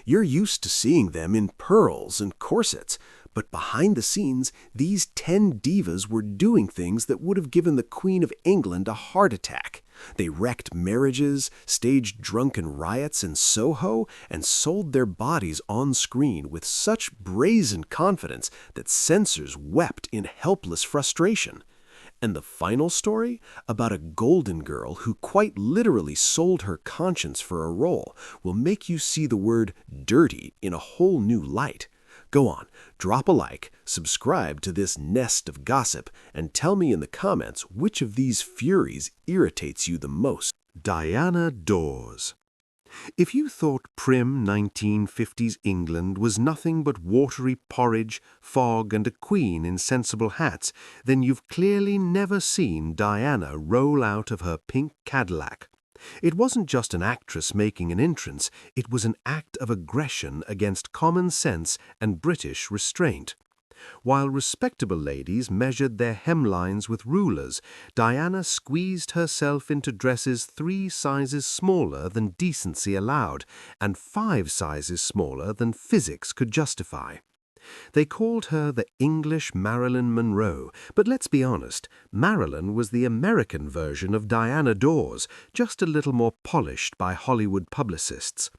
You're used to seeing them in pearls and corsets, but behind the scenes, these 10 divas were doing things that would have given the Queen of England a heart attack. They wrecked marriages, staged drunken riots in Soho, and sold their bodies on screen with such brazen confidence that censors wept in helpless frustration. And the final story, about a golden girl who quite literally sold her conscience for a role, will make you see the word dirty in a whole new light. Go on, drop a like, subscribe to this nest of gossip, and tell me in the comments which of these furies irritates you the most. Diana Dors. If you thought prim 1950s England was nothing but watery porridge, fog, and a queen in sensible hats, then you've clearly never seen Diana roll out of her pink Cadillac. It wasn't just an actress making an entrance, it was an act of aggression against common sense and British restraint. While respectable ladies measured their hemlines with rulers, Diana squeezed herself into dresses 3 sizes smaller than decency allowed, and 5 sizes smaller than physics could justify. They called her the English Marilyn Monroe, but let's be honest, Marilyn was the American version of Diana Dors, just a little more polished by Hollywood publicists.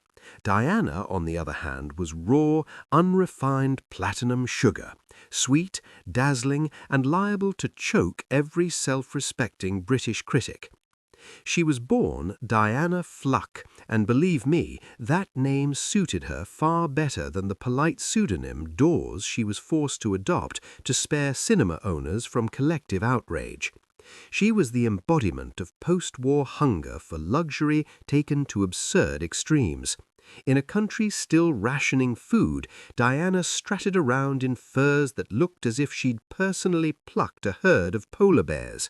Diana, on the other hand, was raw, unrefined platinum sugar, sweet, dazzling, and liable to choke every self-respecting British critic. She was born Diana Fluck, and believe me, that name suited her far better than the polite pseudonym Dors she was forced to adopt to spare cinema owners from collective outrage. She was the embodiment of post-war hunger for luxury taken to absurd extremes. In a country still rationing food, Diana strutted around in furs that looked as if she'd personally plucked a herd of polar bears.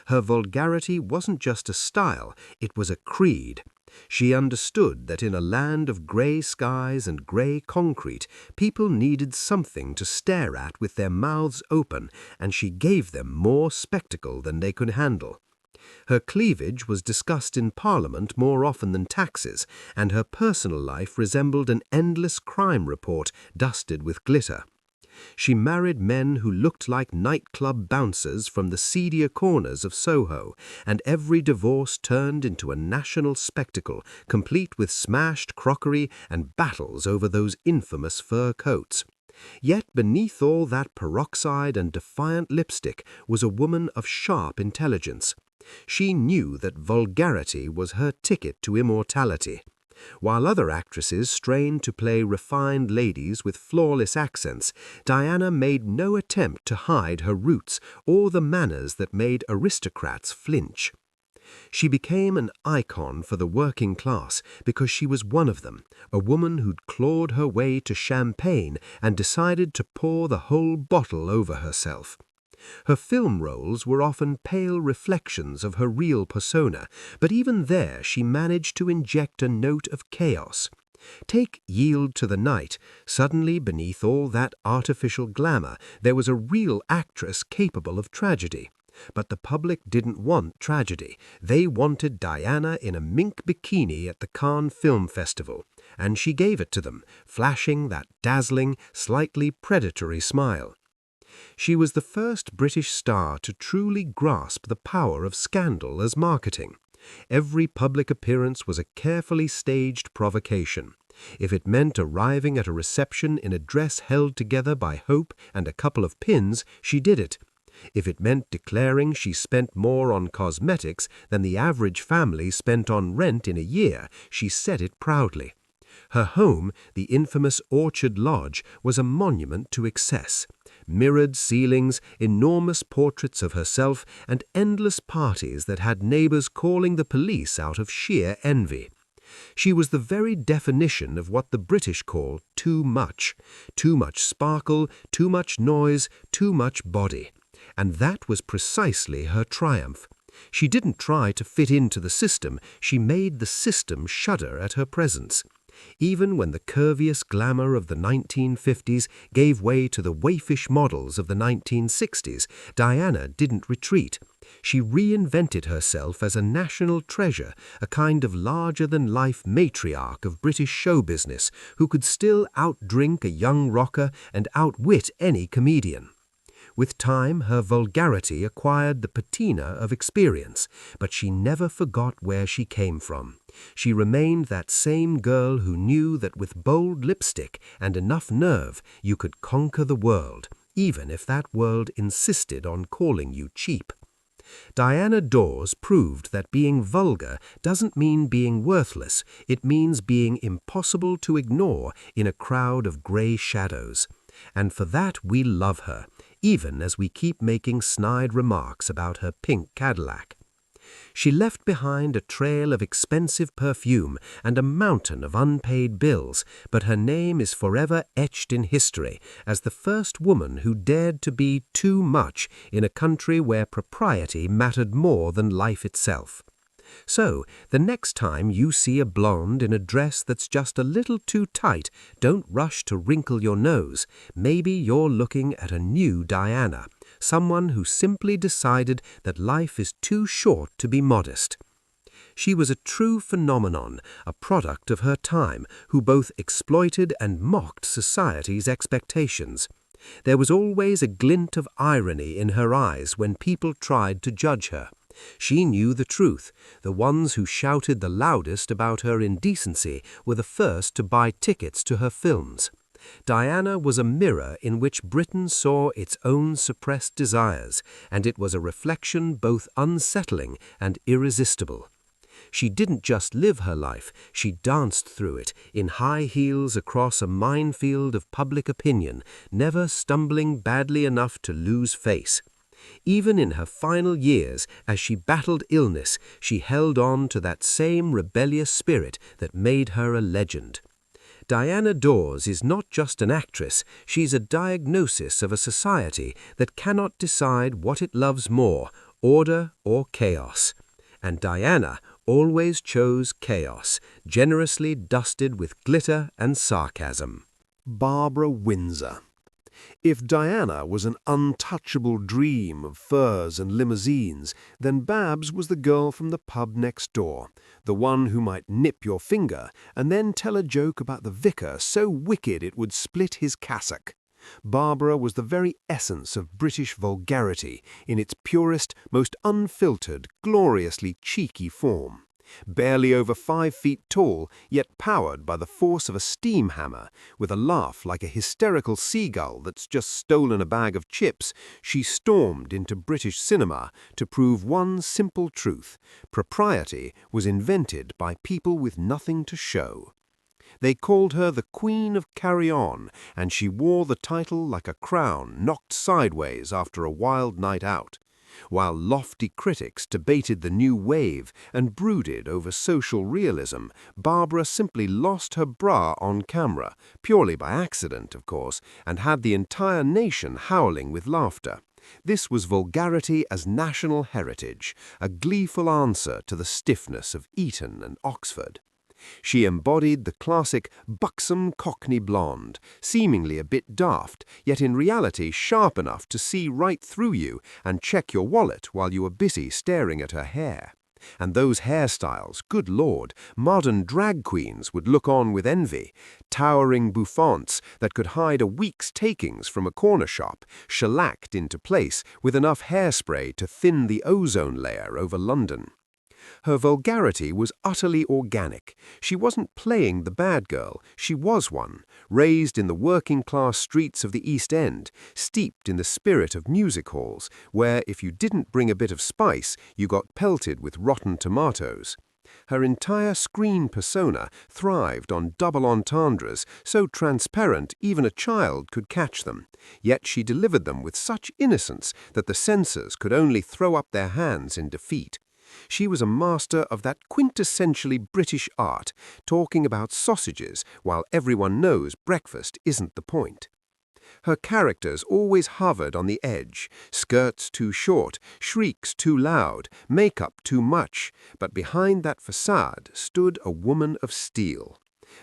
Her vulgarity wasn't just a style, it was a creed. She understood that in a land of grey skies and grey concrete, people needed something to stare at with their mouths open, and she gave them more spectacle than they could handle. Her cleavage was discussed in Parliament more often than taxes, and her personal life resembled an endless crime report dusted with glitter. She married men who looked like nightclub bouncers from the seedier corners of Soho, and every divorce turned into a national spectacle, complete with smashed crockery and battles over those infamous fur coats. Yet beneath all that peroxide and defiant lipstick was a woman of sharp intelligence. She knew that vulgarity was her ticket to immortality. While other actresses strained to play refined ladies with flawless accents, Diana made no attempt to hide her roots or the manners that made aristocrats flinch. She became an icon for the working class because she was one of them, a woman who'd clawed her way to champagne and decided to pour the whole bottle over herself. Her film roles were often pale reflections of her real persona, but even there she managed to inject a note of chaos. Take Yield to the Night. Suddenly, beneath all that artificial glamour, there was a real actress capable of tragedy. But the public didn't want tragedy. They wanted Diana in a mink bikini at the Cannes Film Festival, and she gave it to them, flashing that dazzling, slightly predatory smile. She was the first British star to truly grasp the power of scandal as marketing. Every public appearance was a carefully staged provocation. If it meant arriving at a reception in a dress held together by hope and a couple of pins, she did it. If it meant declaring she spent more on cosmetics than the average family spent on rent in a year, she said it proudly. Her home, the infamous Orchard Lodge, was a monument to excess. Mirrored ceilings, enormous portraits of herself, and endless parties that had neighbors calling the police out of sheer envy. She was the very definition of what the British call too much. Too much sparkle, too much noise, too much body. And that was precisely her triumph. She didn't try to fit into the system, she made the system shudder at her presence. Even when the curvious glamour of the 1950s gave way to the waifish models of the 1960s, Diana didn't retreat. She reinvented herself as a national treasure, a kind of larger-than-life matriarch of British show business who could still outdrink a young rocker and outwit any comedian. With time, her vulgarity acquired the patina of experience, but she never forgot where she came from. She remained that same girl who knew that with bold lipstick and enough nerve you could conquer the world, even if that world insisted on calling you cheap. Diana Dors proved that being vulgar doesn't mean being worthless, it means being impossible to ignore in a crowd of grey shadows. And for that we love her, even as we keep making snide remarks about her pink Cadillac. She left behind a trail of expensive perfume and a mountain of unpaid bills, but her name is forever etched in history as the first woman who dared to be too much in a country where propriety mattered more than life itself. So, the next time you see a blonde in a dress that's just a little too tight, don't rush to wrinkle your nose. Maybe you're looking at a new Diana, someone who simply decided that life is too short to be modest. She was a true phenomenon, a product of her time, who both exploited and mocked society's expectations. There was always a glint of irony in her eyes when people tried to judge her. She knew the truth. The ones who shouted the loudest about her indecency were the first to buy tickets to her films. Diana was a mirror in which Britain saw its own suppressed desires, and it was a reflection both unsettling and irresistible. She didn't just live her life, she danced through it, in high heels across a minefield of public opinion, never stumbling badly enough to lose face. Even in her final years, as she battled illness, she held on to that same rebellious spirit that made her a legend. Diana Dors is not just an actress, she's a diagnosis of a society that cannot decide what it loves more, order or chaos. And Diana always chose chaos, generously dusted with glitter and sarcasm. Barbara Windsor. If Diana was an untouchable dream of furs and limousines, then Babs was the girl from the pub next door, the one who might nip your finger and then tell a joke about the vicar so wicked it would split his cassock. Barbara was the very essence of British vulgarity in its purest, most unfiltered, gloriously cheeky form. Barely over 5 feet tall, yet powered by the force of a steam hammer, with a laugh like a hysterical seagull that's just stolen a bag of chips, she stormed into British cinema to prove one simple truth: propriety was invented by people with nothing to show. They called her the Queen of Carry-On, and she wore the title like a crown knocked sideways after a wild night out. While lofty critics debated the new wave and brooded over social realism, Barbara simply lost her bra on camera, purely by accident, of course, and had the entire nation howling with laughter. This was vulgarity as national heritage, a gleeful answer to the stiffness of Eton and Oxford. She embodied the classic buxom Cockney blonde, seemingly a bit daft, yet in reality sharp enough to see right through you and check your wallet while you were busy staring at her hair. And those hairstyles, good Lord, modern drag queens would look on with envy. Towering bouffants that could hide a week's takings from a corner shop, shellacked into place with enough hairspray to thin the ozone layer over London. Her vulgarity was utterly organic. She wasn't playing the bad girl, she was one, raised in the working-class streets of the East End, steeped in the spirit of music halls, where if you didn't bring a bit of spice, you got pelted with rotten tomatoes. Her entire screen persona thrived on double entendres, so transparent even a child could catch them, yet she delivered them with such innocence that the censors could only throw up their hands in defeat. She was a master of that quintessentially British art, talking about sausages while everyone knows breakfast isn't the point. Her characters always hovered on the edge, skirts too short, shrieks too loud, makeup too much, but behind that facade stood a woman of steel.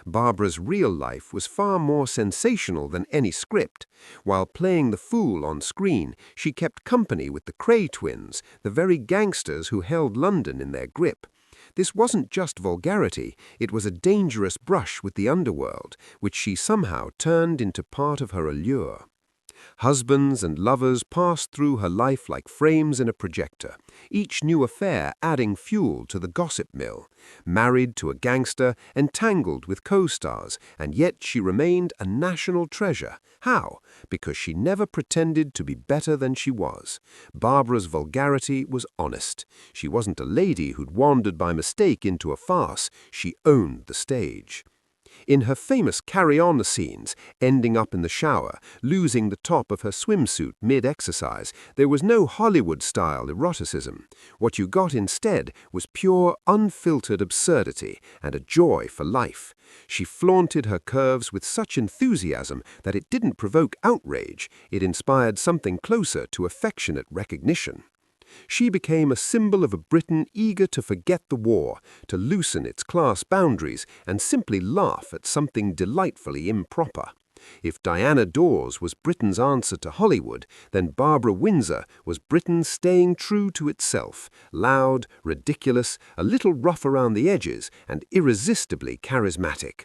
Barbara's real life was far more sensational than any script. While playing the fool on screen, she kept company with the Cray twins, the very gangsters who held London in their grip. This wasn't just vulgarity, it was a dangerous brush with the underworld, which she somehow turned into part of her allure. Husbands and lovers passed through her life like frames in a projector, each new affair adding fuel to the gossip mill. Married to a gangster, entangled with co-stars, and yet she remained a national treasure. How? Because she never pretended to be better than she was. Barbara's vulgarity was honest. She wasn't a lady who'd wandered by mistake into a farce. She owned the stage. In her famous carry-on scenes, ending up in the shower, losing the top of her swimsuit mid-exercise, there was no Hollywood-style eroticism. What you got instead was pure, unfiltered absurdity and a joy for life. She flaunted her curves with such enthusiasm that it didn't provoke outrage, it inspired something closer to affectionate recognition. She became a symbol of a Britain eager to forget the war, to loosen its class boundaries, and simply laugh at something delightfully improper. If Diana Dors was Britain's answer to Hollywood, then Barbara Windsor was Britain staying true to itself, loud, ridiculous, a little rough around the edges, and irresistibly charismatic.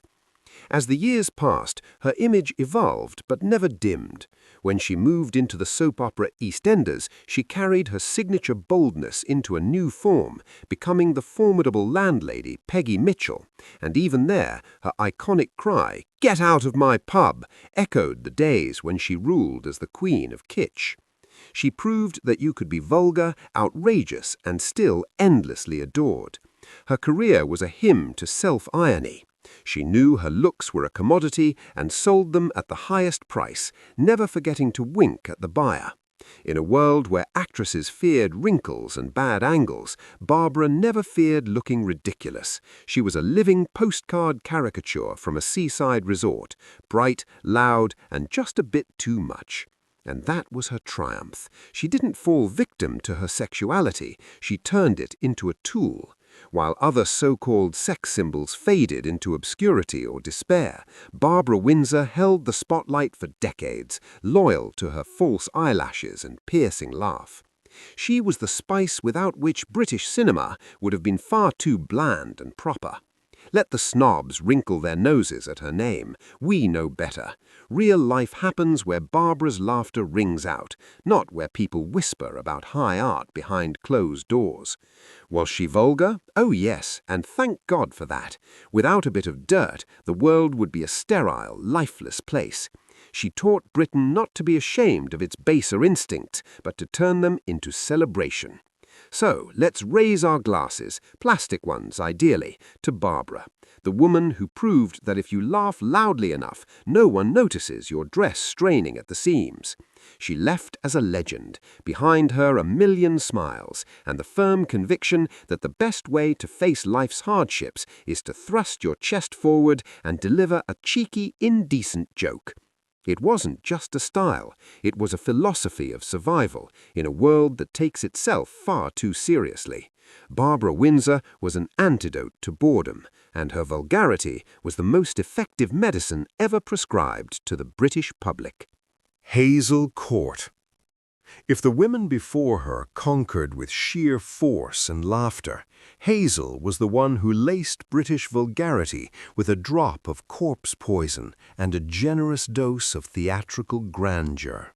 As the years passed, her image evolved but never dimmed. When she moved into the soap opera EastEnders, she carried her signature boldness into a new form, becoming the formidable landlady Peggy Mitchell. And even there, her iconic cry, "Get out of my pub!" echoed the days when she ruled as the queen of kitsch. She proved that you could be vulgar, outrageous, and still endlessly adored. Her career was a hymn to self-irony. She knew her looks were a commodity and sold them at the highest price, never forgetting to wink at the buyer. In a world where actresses feared wrinkles and bad angles, Barbara never feared looking ridiculous. She was a living postcard caricature from a seaside resort, bright, loud, and just a bit too much. And that was her triumph. She didn't fall victim to her sexuality, she turned it into a tool. While other so-called sex symbols faded into obscurity or despair, Barbara Windsor held the spotlight for decades, loyal to her false eyelashes and piercing laugh. She was the spice without which British cinema would have been far too bland and proper. Let the snobs wrinkle their noses at her name. We know better. Real life happens where Barbara's laughter rings out, not where people whisper about high art behind closed doors. Was she vulgar? Oh yes, and thank God for that. Without a bit of dirt, the world would be a sterile, lifeless place. She taught Britain not to be ashamed of its baser instincts, but to turn them into celebration. So, let's raise our glasses, plastic ones ideally, to Barbara, the woman who proved that if you laugh loudly enough, no one notices your dress straining at the seams. She left as a legend, behind her a million smiles, and the firm conviction that the best way to face life's hardships is to thrust your chest forward and deliver a cheeky, indecent joke. It wasn't just a style, it was a philosophy of survival in a world that takes itself far too seriously. Barbara Windsor was an antidote to boredom, and her vulgarity was the most effective medicine ever prescribed to the British public. Hazel Court. If the women before her conquered with sheer force and laughter, Hazel was the one who laced British vulgarity with a drop of corpse poison and a generous dose of theatrical grandeur.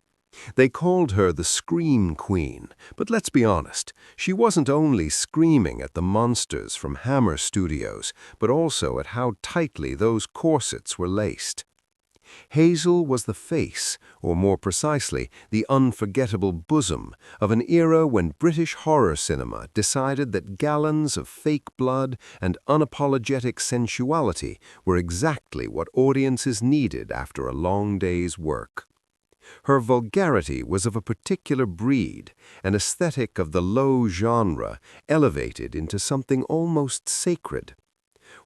They called her the Scream Queen, but let's be honest, she wasn't only screaming at the monsters from Hammer Studios, but also at how tightly those corsets were laced. Hazel was the face, or more precisely, the unforgettable bosom, of an era when British horror cinema decided that gallons of fake blood and unapologetic sensuality were exactly what audiences needed after a long day's work. Her vulgarity was of a particular breed, an aesthetic of the low genre, elevated into something almost sacred.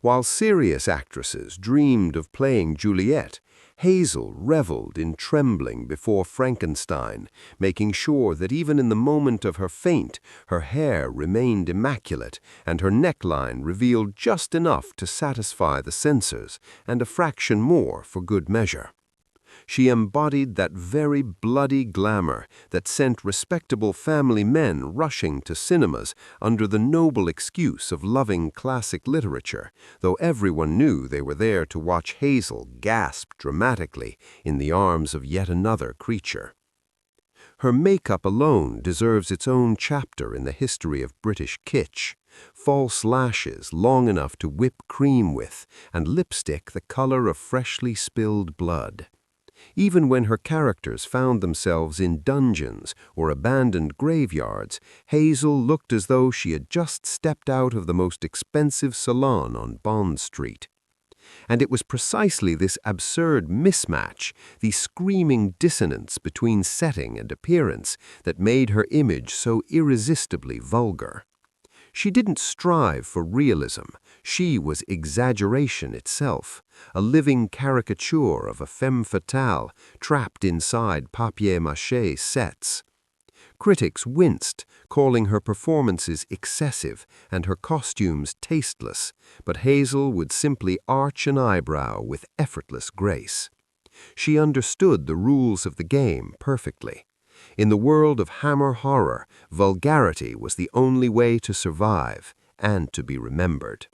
While serious actresses dreamed of playing Juliet, Hazel reveled in trembling before Frankenstein, making sure that even in the moment of her faint, her hair remained immaculate and her neckline revealed just enough to satisfy the censors and a fraction more for good measure. She embodied that very bloody glamour that sent respectable family men rushing to cinemas under the noble excuse of loving classic literature, though everyone knew they were there to watch Hazel gasp dramatically in the arms of yet another creature. Her makeup alone deserves its own chapter in the history of British kitsch. False lashes long enough to whip cream with, and lipstick the color of freshly spilled blood. Even when her characters found themselves in dungeons or abandoned graveyards, Hazel looked as though she had just stepped out of the most expensive salon on Bond Street. And it was precisely this absurd mismatch, the screaming dissonance between setting and appearance, that made her image so irresistibly vulgar. She didn't strive for realism. She was exaggeration itself, a living caricature of a femme fatale trapped inside papier-mâché sets. Critics winced, calling her performances excessive and her costumes tasteless, but Hazel would simply arch an eyebrow with effortless grace. She understood the rules of the game perfectly. In the world of Hammer horror, vulgarity was the only way to survive and to be remembered.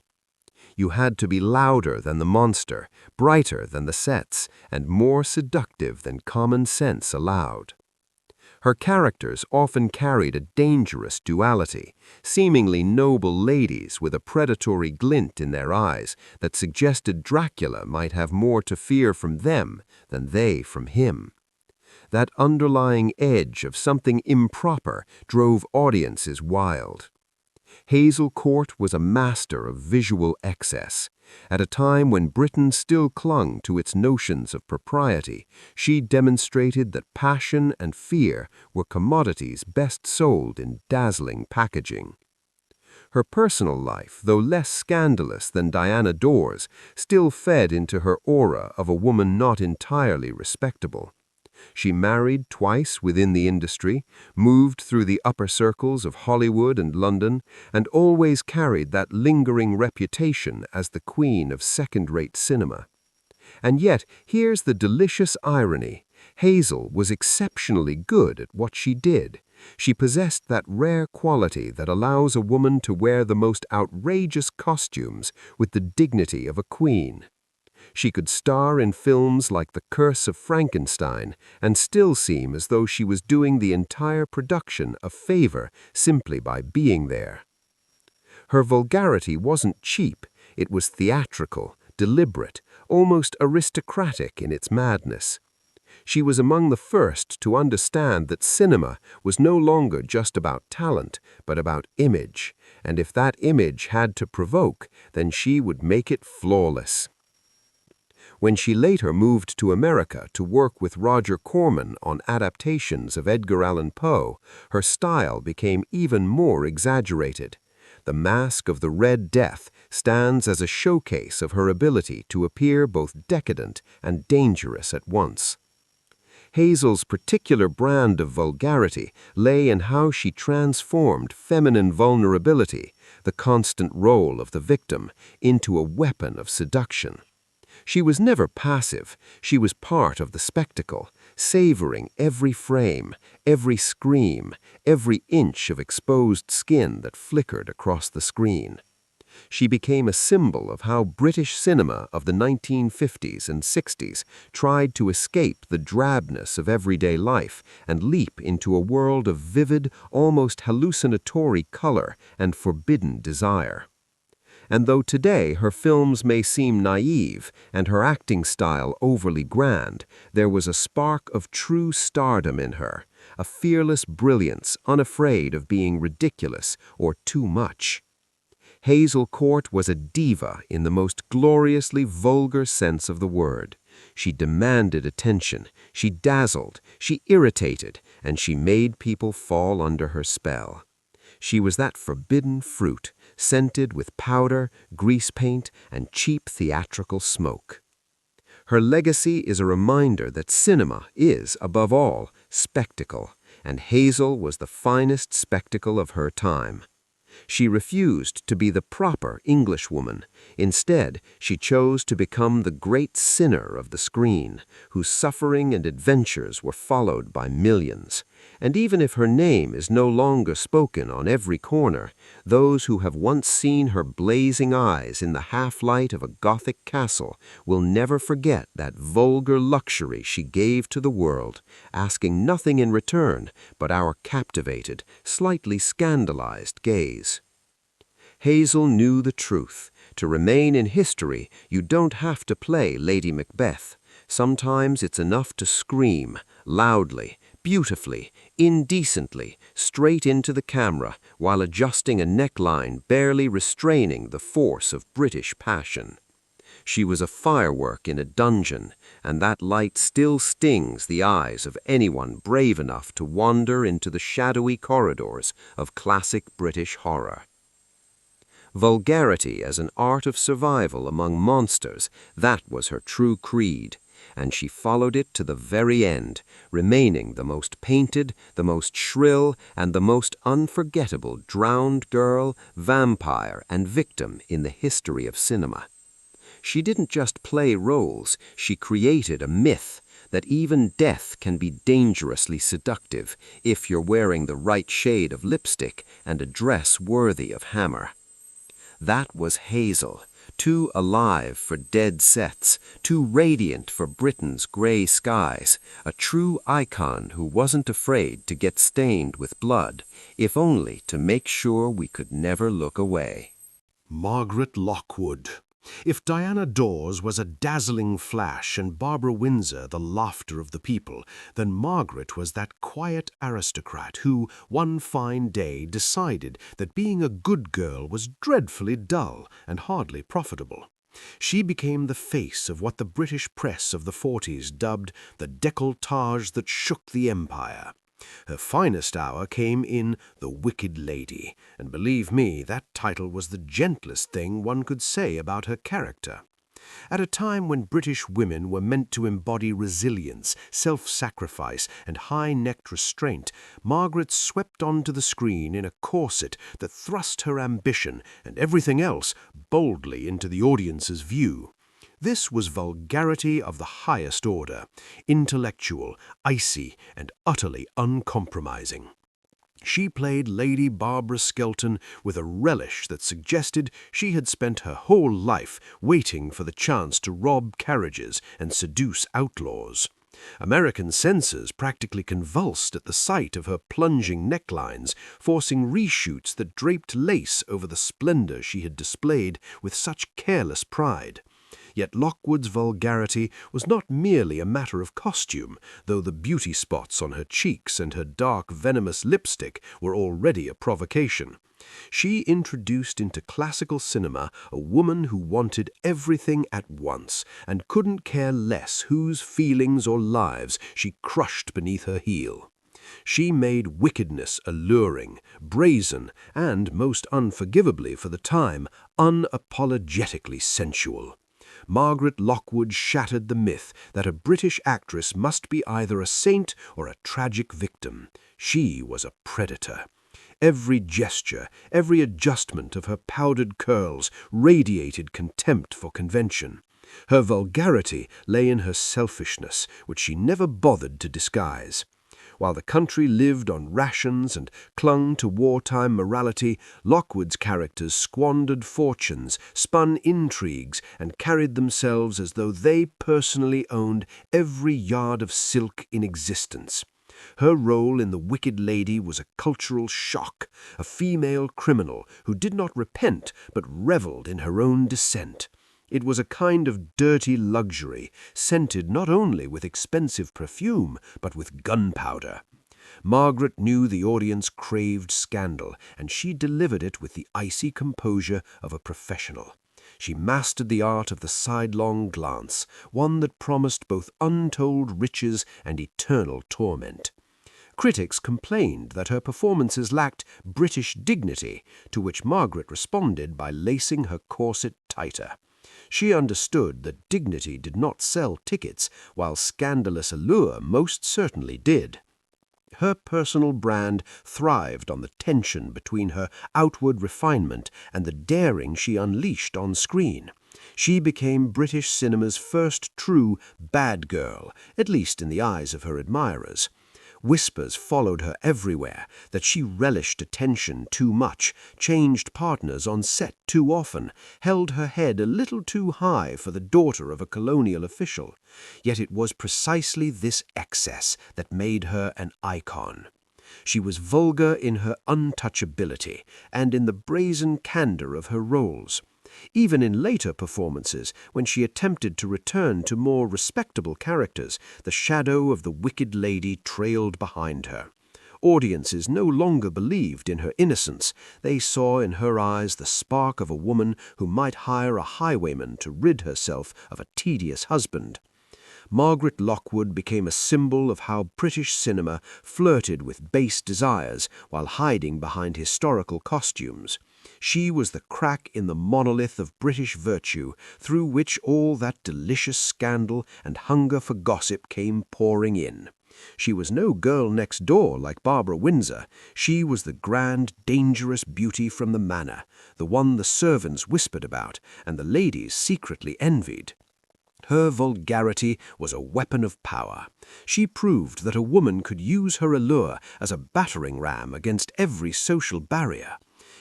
You had to be louder than the monster, brighter than the sets, and more seductive than common sense allowed. Her characters often carried a dangerous duality, seemingly noble ladies with a predatory glint in their eyes that suggested Dracula might have more to fear from them than they from him. That underlying edge of something improper drove audiences wild. Hazel Court was a master of visual excess. At a time when Britain still clung to its notions of propriety, she demonstrated that passion and fear were commodities best sold in dazzling packaging. Her personal life, though less scandalous than Diana Dors, still fed into her aura of a woman not entirely respectable. She married twice within the industry, moved through the upper circles of Hollywood and London, and always carried that lingering reputation as the queen of second-rate cinema. And yet, here's the delicious irony. Hazel was exceptionally good at what she did. She possessed that rare quality that allows a woman to wear the most outrageous costumes with the dignity of a queen. She could star in films like The Curse of Frankenstein and still seem as though she was doing the entire production a favor simply by being there. Her vulgarity wasn't cheap, it was theatrical, deliberate, almost aristocratic in its madness. She was among the first to understand that cinema was no longer just about talent, but about image, and if that image had to provoke, then she would make it flawless. When she later moved to America to work with Roger Corman on adaptations of Edgar Allan Poe, her style became even more exaggerated. The Mask of the Red Death stands as a showcase of her ability to appear both decadent and dangerous at once. Hazel's particular brand of vulgarity lay in how she transformed feminine vulnerability, the constant role of the victim, into a weapon of seduction. She was never passive, she was part of the spectacle, savoring every frame, every scream, every inch of exposed skin that flickered across the screen. She became a symbol of how British cinema of the 1950s and 60s tried to escape the drabness of everyday life and leap into a world of vivid, almost hallucinatory color and forbidden desire. And though today her films may seem naive and her acting style overly grand, there was a spark of true stardom in her, a fearless brilliance unafraid of being ridiculous or too much. Hazel Court was a diva in the most gloriously vulgar sense of the word. She demanded attention, she dazzled, she irritated, and she made people fall under her spell. She was that forbidden fruit, scented with powder, grease paint, and cheap theatrical smoke. Her legacy is a reminder that cinema is, above all, spectacle, and Hazel was the finest spectacle of her time. She refused to be the proper Englishwoman. Instead, she chose to become the great sinner of the screen, whose suffering and adventures were followed by millions. And even if her name is no longer spoken on every corner, those who have once seen her blazing eyes in the half-light of a Gothic castle will never forget that vulgar luxury she gave to the world, asking nothing in return but our captivated, slightly scandalized gaze. Hazel knew the truth. To remain in history, you don't have to play Lady Macbeth. Sometimes it's enough to scream, loudly, beautifully, indecently, straight into the camera, while adjusting a neckline barely restraining the force of British passion. She was a firework in a dungeon, and that light still stings the eyes of anyone brave enough to wander into the shadowy corridors of classic British horror. Vulgarity as an art of survival among monsters, that was her true creed, and she followed it to the very end, remaining the most painted, the most shrill, and the most unforgettable drowned girl, vampire, and victim in the history of cinema. She didn't just play roles, she created a myth that even death can be dangerously seductive if you're wearing the right shade of lipstick and a dress worthy of Hammer. That was Hazel, too alive for dead sets, too radiant for Britain's grey skies, a true icon who wasn't afraid to get stained with blood, if only to make sure we could never look away. Margaret Lockwood. If Diana Dors was a dazzling flash and Barbara Windsor the laughter of the people, then Margaret was that quiet aristocrat who, one fine day, decided that being a good girl was dreadfully dull and hardly profitable. She became the face of what the British press of the 40s dubbed the décolletage that shook the empire. Her finest hour came in The Wicked Lady, and believe me, that title was the gentlest thing one could say about her character. At a time when British women were meant to embody resilience, self-sacrifice, and high-necked restraint, Margaret swept onto the screen in a corset that thrust her ambition and everything else boldly into the audience's view. This was vulgarity of the highest order, intellectual, icy, and utterly uncompromising. She played Lady Barbara Skelton with a relish that suggested she had spent her whole life waiting for the chance to rob carriages and seduce outlaws. American censors practically convulsed at the sight of her plunging necklines, forcing reshoots that draped lace over the splendor she had displayed with such careless pride. Yet Lockwood's vulgarity was not merely a matter of costume, though the beauty spots on her cheeks and her dark venomous lipstick were already a provocation. She introduced into classical cinema a woman who wanted everything at once and couldn't care less whose feelings or lives she crushed beneath her heel. She made wickedness alluring, brazen, and, most unforgivably for the time, unapologetically sensual. Margaret Lockwood shattered the myth that a British actress must be either a saint or a tragic victim. She was a predator. Every gesture, every adjustment of her powdered curls radiated contempt for convention. Her vulgarity lay in her selfishness, which she never bothered to disguise. While the country lived on rations and clung to wartime morality, Lockwood's characters squandered fortunes, spun intrigues, and carried themselves as though they personally owned every yard of silk in existence. Her role in The Wicked Lady was a cultural shock, a female criminal who did not repent but revelled in her own descent. It was a kind of dirty luxury, scented not only with expensive perfume, but with gunpowder. Margaret knew the audience craved scandal, and she delivered it with the icy composure of a professional. She mastered the art of the sidelong glance, one that promised both untold riches and eternal torment. Critics complained that her performances lacked British dignity, to which Margaret responded by lacing her corset tighter. She understood that dignity did not sell tickets, while scandalous allure most certainly did. Her personal brand thrived on the tension between her outward refinement and the daring she unleashed on screen. She became British cinema's first true bad girl, at least in the eyes of her admirers. Whispers followed her everywhere that she relished attention too much, changed partners on set too often, held her head a little too high for the daughter of a colonial official. Yet it was precisely this excess that made her an icon. She was vulgar in her untouchability and in the brazen candor of her roles. Even in later performances, when she attempted to return to more respectable characters, the shadow of the wicked lady trailed behind her. Audiences no longer believed in her innocence. They saw in her eyes the spark of a woman who might hire a highwayman to rid herself of a tedious husband. Margaret Lockwood became a symbol of how British cinema flirted with base desires while hiding behind historical costumes. She was the crack in the monolith of British virtue through which all that delicious scandal and hunger for gossip came pouring in. She was no girl next door like Barbara Windsor. She was the grand, dangerous beauty from the manor, the one the servants whispered about and the ladies secretly envied. Her vulgarity was a weapon of power. She proved that a woman could use her allure as a battering ram against every social barrier.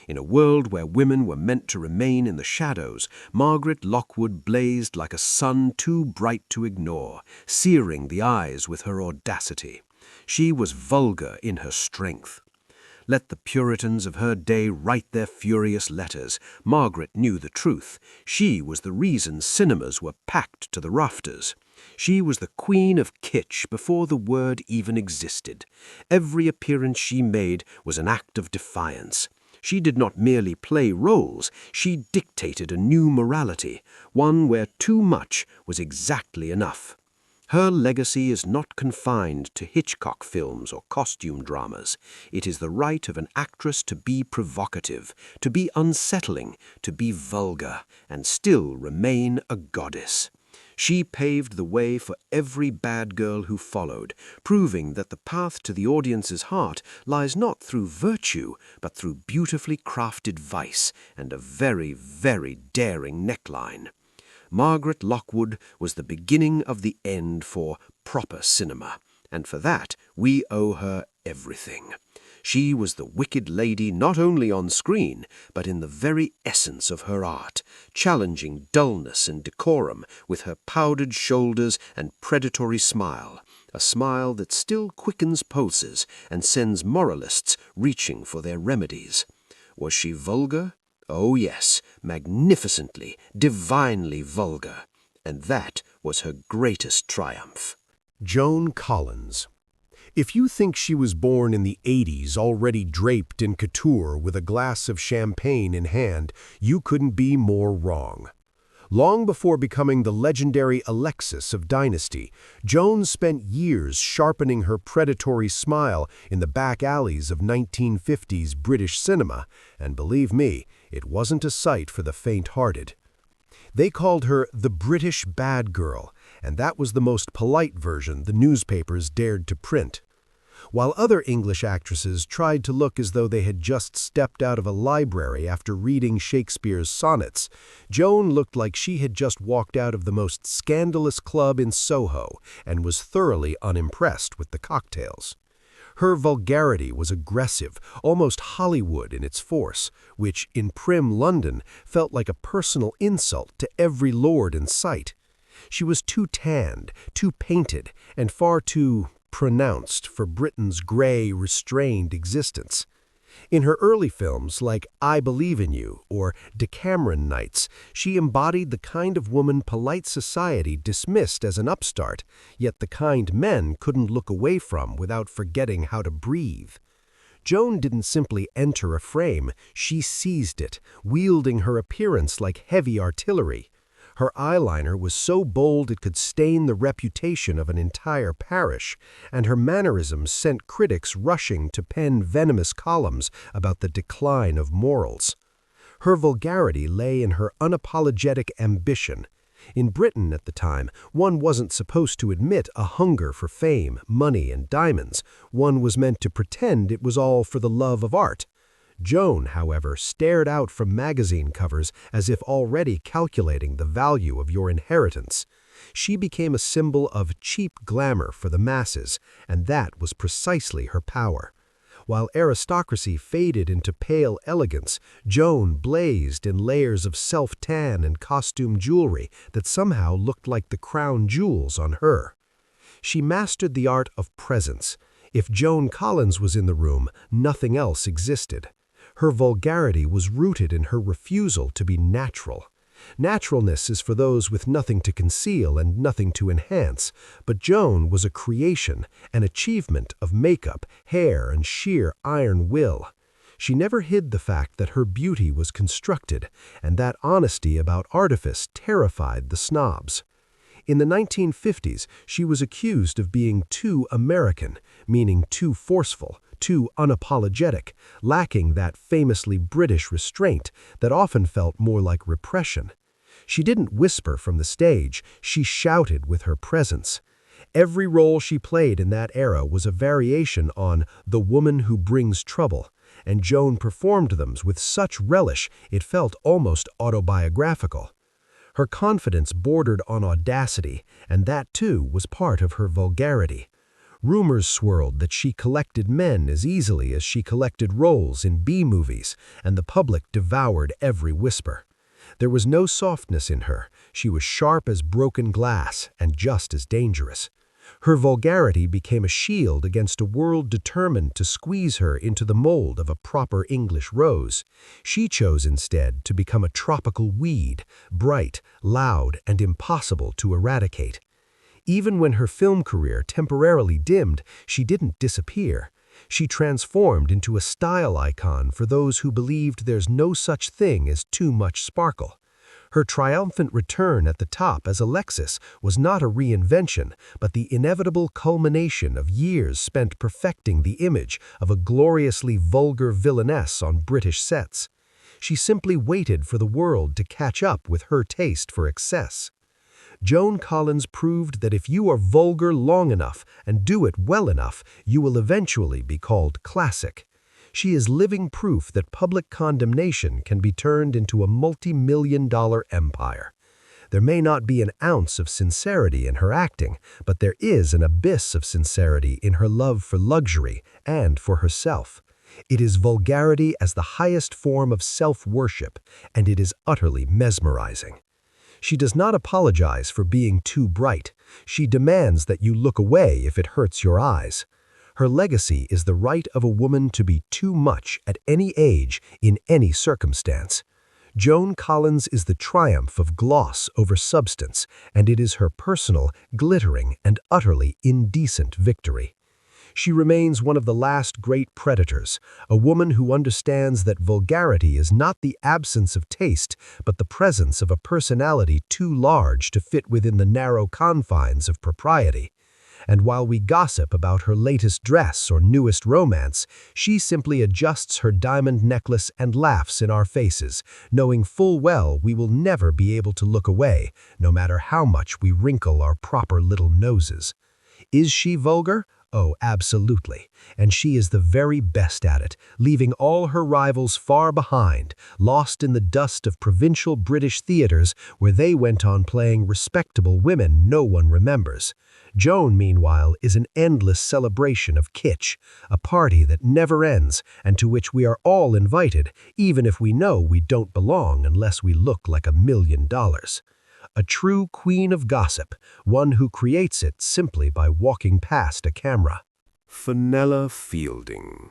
In a world where women were meant to remain in the shadows, Margaret Lockwood blazed like a sun too bright to ignore, searing the eyes with her audacity. She was vulgar in her strength. Let the Puritans of her day write their furious letters. Margaret knew the truth. She was the reason cinemas were packed to the rafters. She was the queen of kitsch before the word even existed. Every appearance she made was an act of defiance. She did not merely play roles, she dictated a new morality, one where too much was exactly enough. Her legacy is not confined to Hitchcock films or costume dramas. It is the right of an actress to be provocative, to be unsettling, to be vulgar, and still remain a goddess. She paved the way for every bad girl who followed, proving that the path to the audience's heart lies not through virtue, but through beautifully crafted vice and a very, very daring neckline. Margaret Lockwood was the beginning of the end for proper cinema, and for that we owe her everything. She was the wicked lady not only on screen, but in the very essence of her art, challenging dullness and decorum with her powdered shoulders and predatory smile, a smile that still quickens pulses and sends moralists reaching for their remedies. Was she vulgar? Oh yes, magnificently, divinely vulgar. And that was her greatest triumph. Joan Collins. If you think she was born in the 80s already draped in couture with a glass of champagne in hand, you couldn't be more wrong. Long before becoming the legendary Alexis of Dynasty, Joan spent years sharpening her predatory smile in the back alleys of 1950s British cinema, and believe me, it wasn't a sight for the faint-hearted. They called her the British bad girl, and that was the most polite version the newspapers dared to print. While other English actresses tried to look as though they had just stepped out of a library after reading Shakespeare's sonnets, Joan looked like she had just walked out of the most scandalous club in Soho and was thoroughly unimpressed with the cocktails. Her vulgarity was aggressive, almost Hollywood in its force, which, in prim London, felt like a personal insult to every lord in sight. She was too tanned, too painted, and far too pronounced for Britain's gray, restrained existence. In her early films like I Believe in You or Decameron Nights, she embodied the kind of woman polite society dismissed as an upstart, yet the kind men couldn't look away from without forgetting how to breathe. Joan didn't simply enter a frame, she seized it, wielding her appearance like heavy artillery. Her eyeliner was so bold it could stain the reputation of an entire parish, and her mannerisms sent critics rushing to pen venomous columns about the decline of morals. Her vulgarity lay in her unapologetic ambition. In Britain at the time, one wasn't supposed to admit a hunger for fame, money, and diamonds. One was meant to pretend it was all for the love of art. Joan, however, stared out from magazine covers as if already calculating the value of your inheritance. She became a symbol of cheap glamour for the masses, and that was precisely her power. While aristocracy faded into pale elegance, Joan blazed in layers of self-tan and costume jewelry that somehow looked like the crown jewels on her. She mastered the art of presence. If Joan Collins was in the room, nothing else existed. Her vulgarity was rooted in her refusal to be natural. Naturalness is for those with nothing to conceal and nothing to enhance, but Joan was a creation, an achievement of makeup, hair, and sheer iron will. She never hid the fact that her beauty was constructed, and that honesty about artifice terrified the snobs. In the 1950s, she was accused of being too American, meaning too forceful, too unapologetic, lacking that famously British restraint that often felt more like repression. She didn't whisper from the stage, she shouted with her presence. Every role she played in that era was a variation on the woman who brings trouble, and Joan performed them with such relish it felt almost autobiographical. Her confidence bordered on audacity, and that too was part of her vulgarity. Rumors swirled that she collected men as easily as she collected roles in B-movies, and the public devoured every whisper. There was no softness in her. She was sharp as broken glass and just as dangerous. Her vulgarity became a shield against a world determined to squeeze her into the mold of a proper English rose. She chose instead to become a tropical weed, bright, loud, and impossible to eradicate. Even when her film career temporarily dimmed, she didn't disappear. She transformed into a style icon for those who believed there's no such thing as too much sparkle. Her triumphant return at the top as Alexis was not a reinvention, but the inevitable culmination of years spent perfecting the image of a gloriously vulgar villainess on British sets. She simply waited for the world to catch up with her taste for excess. Joan Collins proved that if you are vulgar long enough and do it well enough, you will eventually be called classic. She is living proof that public condemnation can be turned into a multi-million-dollar empire. There may not be an ounce of sincerity in her acting, but there is an abyss of sincerity in her love for luxury and for herself. It is vulgarity as the highest form of self-worship, and it is utterly mesmerizing. She does not apologize for being too bright. She demands that you look away if it hurts your eyes. Her legacy is the right of a woman to be too much at any age, in any circumstance. Joan Collins is the triumph of gloss over substance, and it is her personal, glittering, and utterly indecent victory. She remains one of the last great predators, a woman who understands that vulgarity is not the absence of taste, but the presence of a personality too large to fit within the narrow confines of propriety. And while we gossip about her latest dress or newest romance, she simply adjusts her diamond necklace and laughs in our faces, knowing full well we will never be able to look away, no matter how much we wrinkle our proper little noses. Is she vulgar? Oh, absolutely. And she is the very best at it, leaving all her rivals far behind, lost in the dust of provincial British theaters where they went on playing respectable women no one remembers. Joan, meanwhile, is an endless celebration of kitsch, a party that never ends and to which we are all invited, even if we know we don't belong unless we look like $1 million. A true queen of gossip, one who creates it simply by walking past a camera. Fenella Fielding.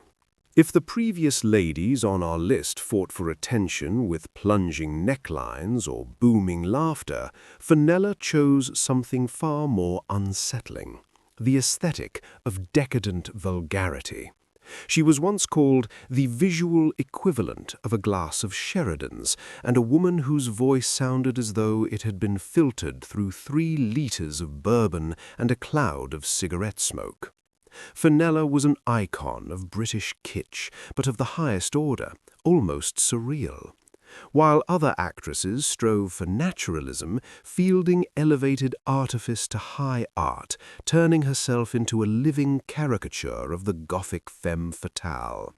If the previous ladies on our list fought for attention with plunging necklines or booming laughter, Fenella chose something far more unsettling, the aesthetic of decadent vulgarity. She was once called the visual equivalent of a glass of Sheridan's, and a woman whose voice sounded as though it had been filtered through 3 liters of bourbon and a cloud of cigarette smoke. Fenella was an icon of British kitsch, but of the highest order, almost surreal. While other actresses strove for naturalism, Fielding elevated artifice to high art, turning herself into a living caricature of the Gothic femme fatale.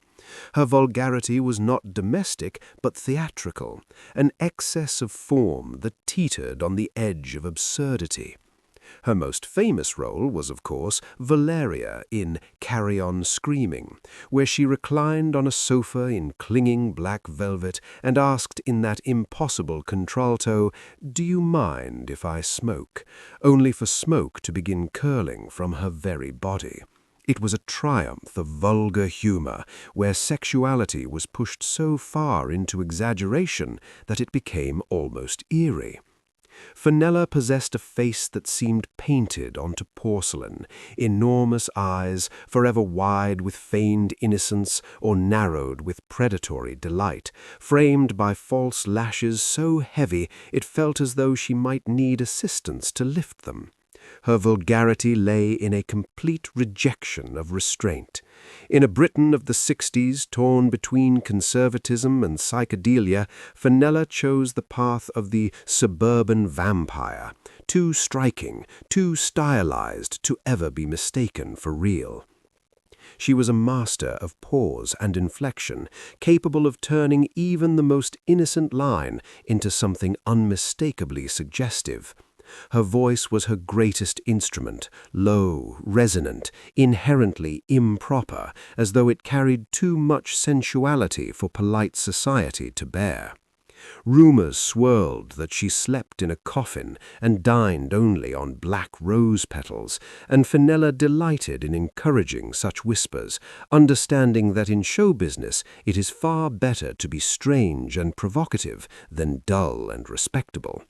Her vulgarity was not domestic but theatrical, an excess of form that teetered on the edge of absurdity. Her most famous role was, of course, Valeria in Carry On Screaming, where she reclined on a sofa in clinging black velvet and asked in that impossible contralto, "Do you mind if I smoke?" only for smoke to begin curling from her very body. It was a triumph of vulgar humor, where sexuality was pushed so far into exaggeration that it became almost eerie. Fenella possessed a face that seemed painted onto porcelain, enormous eyes, forever wide with feigned innocence or narrowed with predatory delight, framed by false lashes so heavy it felt as though she might need assistance to lift them. Her vulgarity lay in a complete rejection of restraint. In a Britain of the 60s, torn between conservatism and psychedelia, Fenella chose the path of the suburban vampire, too striking, too stylized to ever be mistaken for real. She was a master of pause and inflection, capable of turning even the most innocent line into something unmistakably suggestive. Her voice was her greatest instrument, low, resonant, inherently improper, as though it carried too much sensuality for polite society to bear. Rumors swirled that she slept in a coffin and dined only on black rose petals, and Fenella delighted in encouraging such whispers, understanding that in show business it is far better to be strange and provocative than dull and respectable.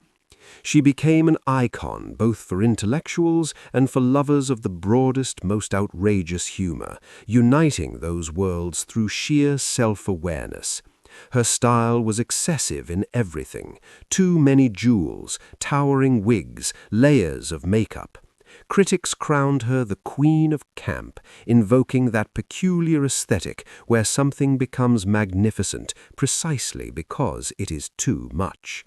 She became an icon both for intellectuals and for lovers of the broadest, most outrageous humor, uniting those worlds through sheer self-awareness. Her style was excessive in everything: too many jewels, towering wigs, layers of makeup. Critics crowned her the Queen of Camp, invoking that peculiar aesthetic where something becomes magnificent precisely because it is too much.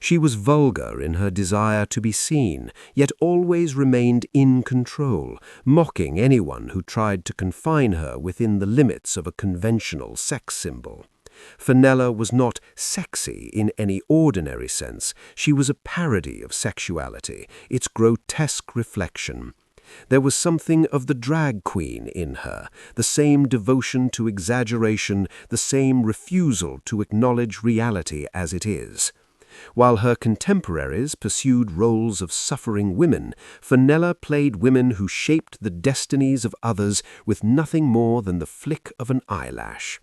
She was vulgar in her desire to be seen, yet always remained in control, mocking anyone who tried to confine her within the limits of a conventional sex symbol. Fenella was not sexy in any ordinary sense. She was a parody of sexuality, its grotesque reflection. There was something of the drag queen in her, the same devotion to exaggeration, the same refusal to acknowledge reality as it is. While her contemporaries pursued roles of suffering women, Fenella played women who shaped the destinies of others with nothing more than the flick of an eyelash.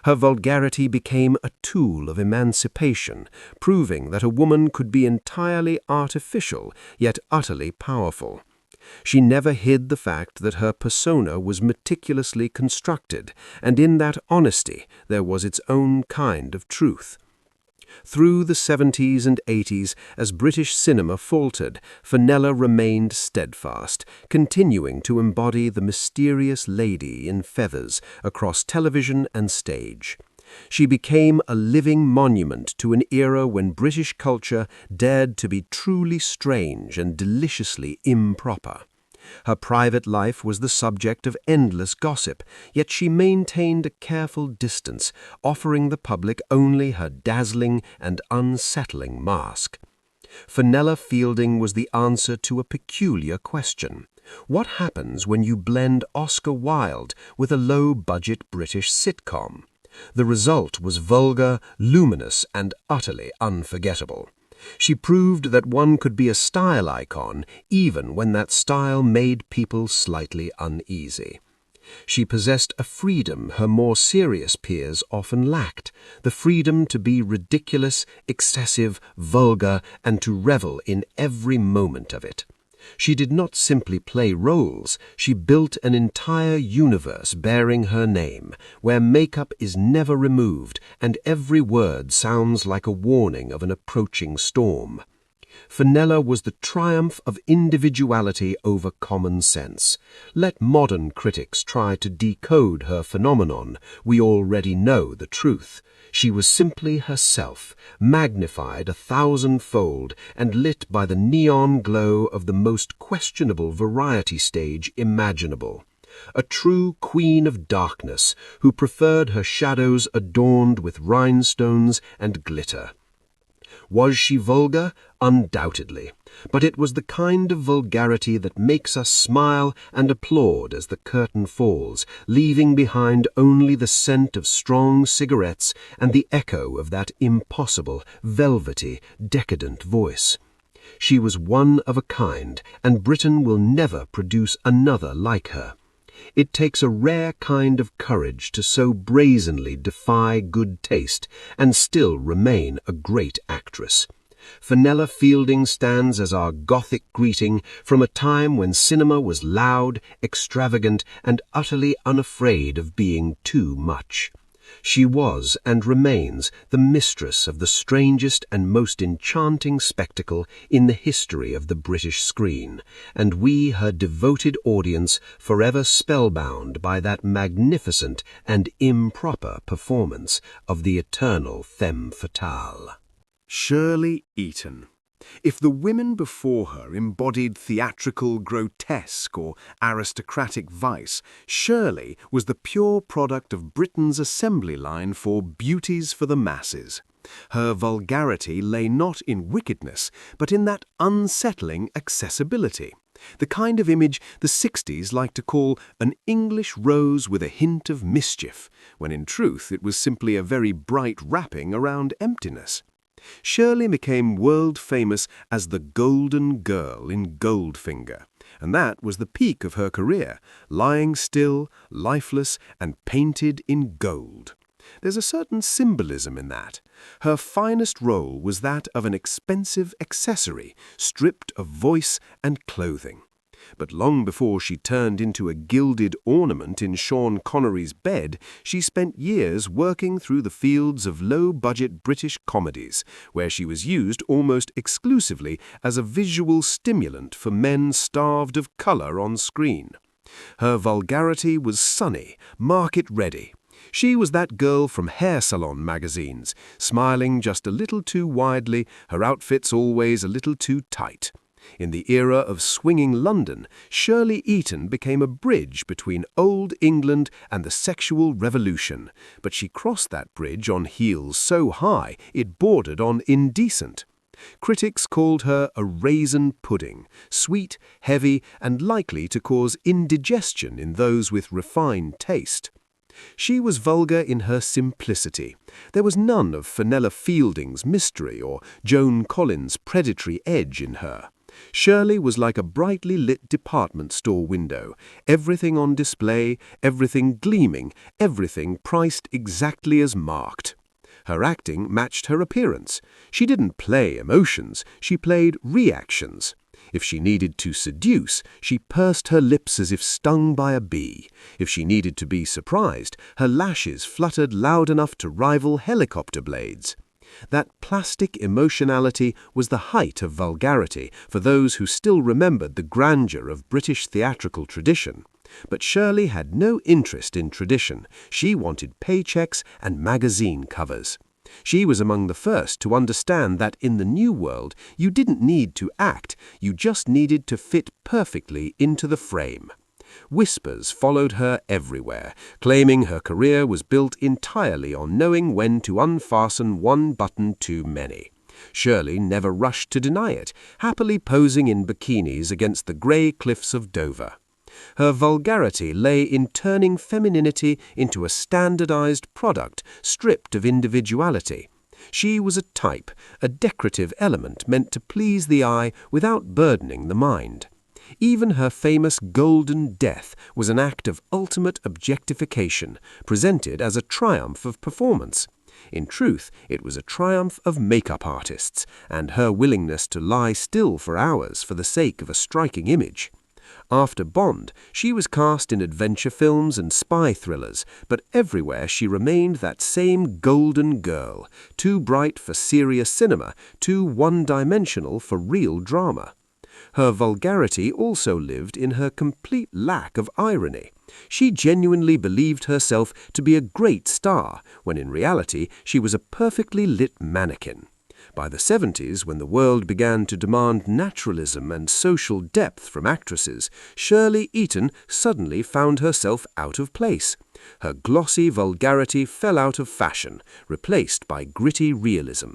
Her vulgarity became a tool of emancipation, proving that a woman could be entirely artificial, yet utterly powerful. She never hid the fact that her persona was meticulously constructed, and in that honesty there was its own kind of truth. Through the 70s and 80s, as British cinema faltered, Fenella remained steadfast, continuing to embody the mysterious lady in feathers across television and stage. She became a living monument to an era when British culture dared to be truly strange and deliciously improper. Her private life was the subject of endless gossip, yet she maintained a careful distance, offering the public only her dazzling and unsettling mask. Fenella Fielding was the answer to a peculiar question. What happens when you blend Oscar Wilde with a low-budget British sitcom? The result was vulgar, luminous, and utterly unforgettable. She proved that one could be a style icon even when that style made people slightly uneasy. She possessed a freedom her more serious peers often lacked, the freedom to be ridiculous, excessive, vulgar, and to revel in every moment of it. She did not simply play roles, she built an entire universe bearing her name, where makeup is never removed and every word sounds like a warning of an approaching storm. Fenella was the triumph of individuality over common sense. Let modern critics try to decode her phenomenon, we already know the truth. She was simply herself, magnified 1,000-fold and lit by the neon glow of the most questionable variety stage imaginable. A true queen of darkness who preferred her shadows adorned with rhinestones and glitter. Was she vulgar? Undoubtedly. But it was the kind of vulgarity that makes us smile and applaud as the curtain falls, leaving behind only the scent of strong cigarettes and the echo of that impossible, velvety, decadent voice. She was one of a kind, and Britain will never produce another like her. It takes a rare kind of courage to so brazenly defy good taste and still remain a great actress. Fenella Fielding stands as our Gothic greeting from a time when cinema was loud, extravagant, and utterly unafraid of being too much. She was and remains the mistress of the strangest and most enchanting spectacle in the history of the British screen, and we, her devoted audience, forever spellbound by that magnificent and improper performance of the eternal femme fatale. Shirley Eaton. If the women before her embodied theatrical grotesque or aristocratic vice, Shirley was the pure product of Britain's assembly line for beauties for the masses. Her vulgarity lay not in wickedness, but in that unsettling accessibility, the kind of image the 60s like to call an English rose with a hint of mischief, when in truth it was simply a very bright wrapping around emptiness. Shirley became world-famous as the Golden Girl in Goldfinger, and that was the peak of her career, lying still, lifeless, and painted in gold. There's a certain symbolism in that. Her finest role was that of an expensive accessory, stripped of voice and clothing. But long before she turned into a gilded ornament in Sean Connery's bed, she spent years working through the fields of low-budget British comedies, where she was used almost exclusively as a visual stimulant for men starved of colour on screen. Her vulgarity was sunny, market-ready. She was that girl from hair salon magazines, smiling just a little too widely, her outfits always a little too tight. In the era of swinging London, Shirley Eaton became a bridge between old England and the sexual revolution, but she crossed that bridge on heels so high it bordered on indecent. Critics called her a raisin pudding, sweet, heavy, and likely to cause indigestion in those with refined taste. She was vulgar in her simplicity. There was none of Fenella Fielding's mystery or Joan Collins' predatory edge in her. Shirley was like a brightly lit department store window, everything on display, everything gleaming, everything priced exactly as marked. Her acting matched her appearance. She didn't play emotions, she played reactions. If she needed to seduce, she pursed her lips as if stung by a bee. If she needed to be surprised, her lashes fluttered loud enough to rival helicopter blades. That plastic emotionality was the height of vulgarity for those who still remembered the grandeur of British theatrical tradition. But Shirley had no interest in tradition. She wanted paychecks and magazine covers. She was among the first to understand that in the new world you didn't need to act, you just needed to fit perfectly into the frame. Whispers followed her everywhere, claiming her career was built entirely on knowing when to unfasten one button too many. Shirley never rushed to deny it, happily posing in bikinis against the grey cliffs of Dover. Her vulgarity lay in turning femininity into a standardized product stripped of individuality. She was a type, a decorative element meant to please the eye without burdening the mind. Even her famous Golden Death was an act of ultimate objectification, presented as a triumph of performance. In truth, it was a triumph of makeup artists and her willingness to lie still for hours for the sake of a striking image. After Bond, she was cast in adventure films and spy thrillers, but everywhere she remained that same golden girl, too bright for serious cinema, too one-dimensional for real drama. Her vulgarity also lived in her complete lack of irony. She genuinely believed herself to be a great star, when in reality she was a perfectly lit mannequin. By the 70s, when the world began to demand naturalism and social depth from actresses, Shirley Eaton suddenly found herself out of place. Her glossy vulgarity fell out of fashion, replaced by gritty realism.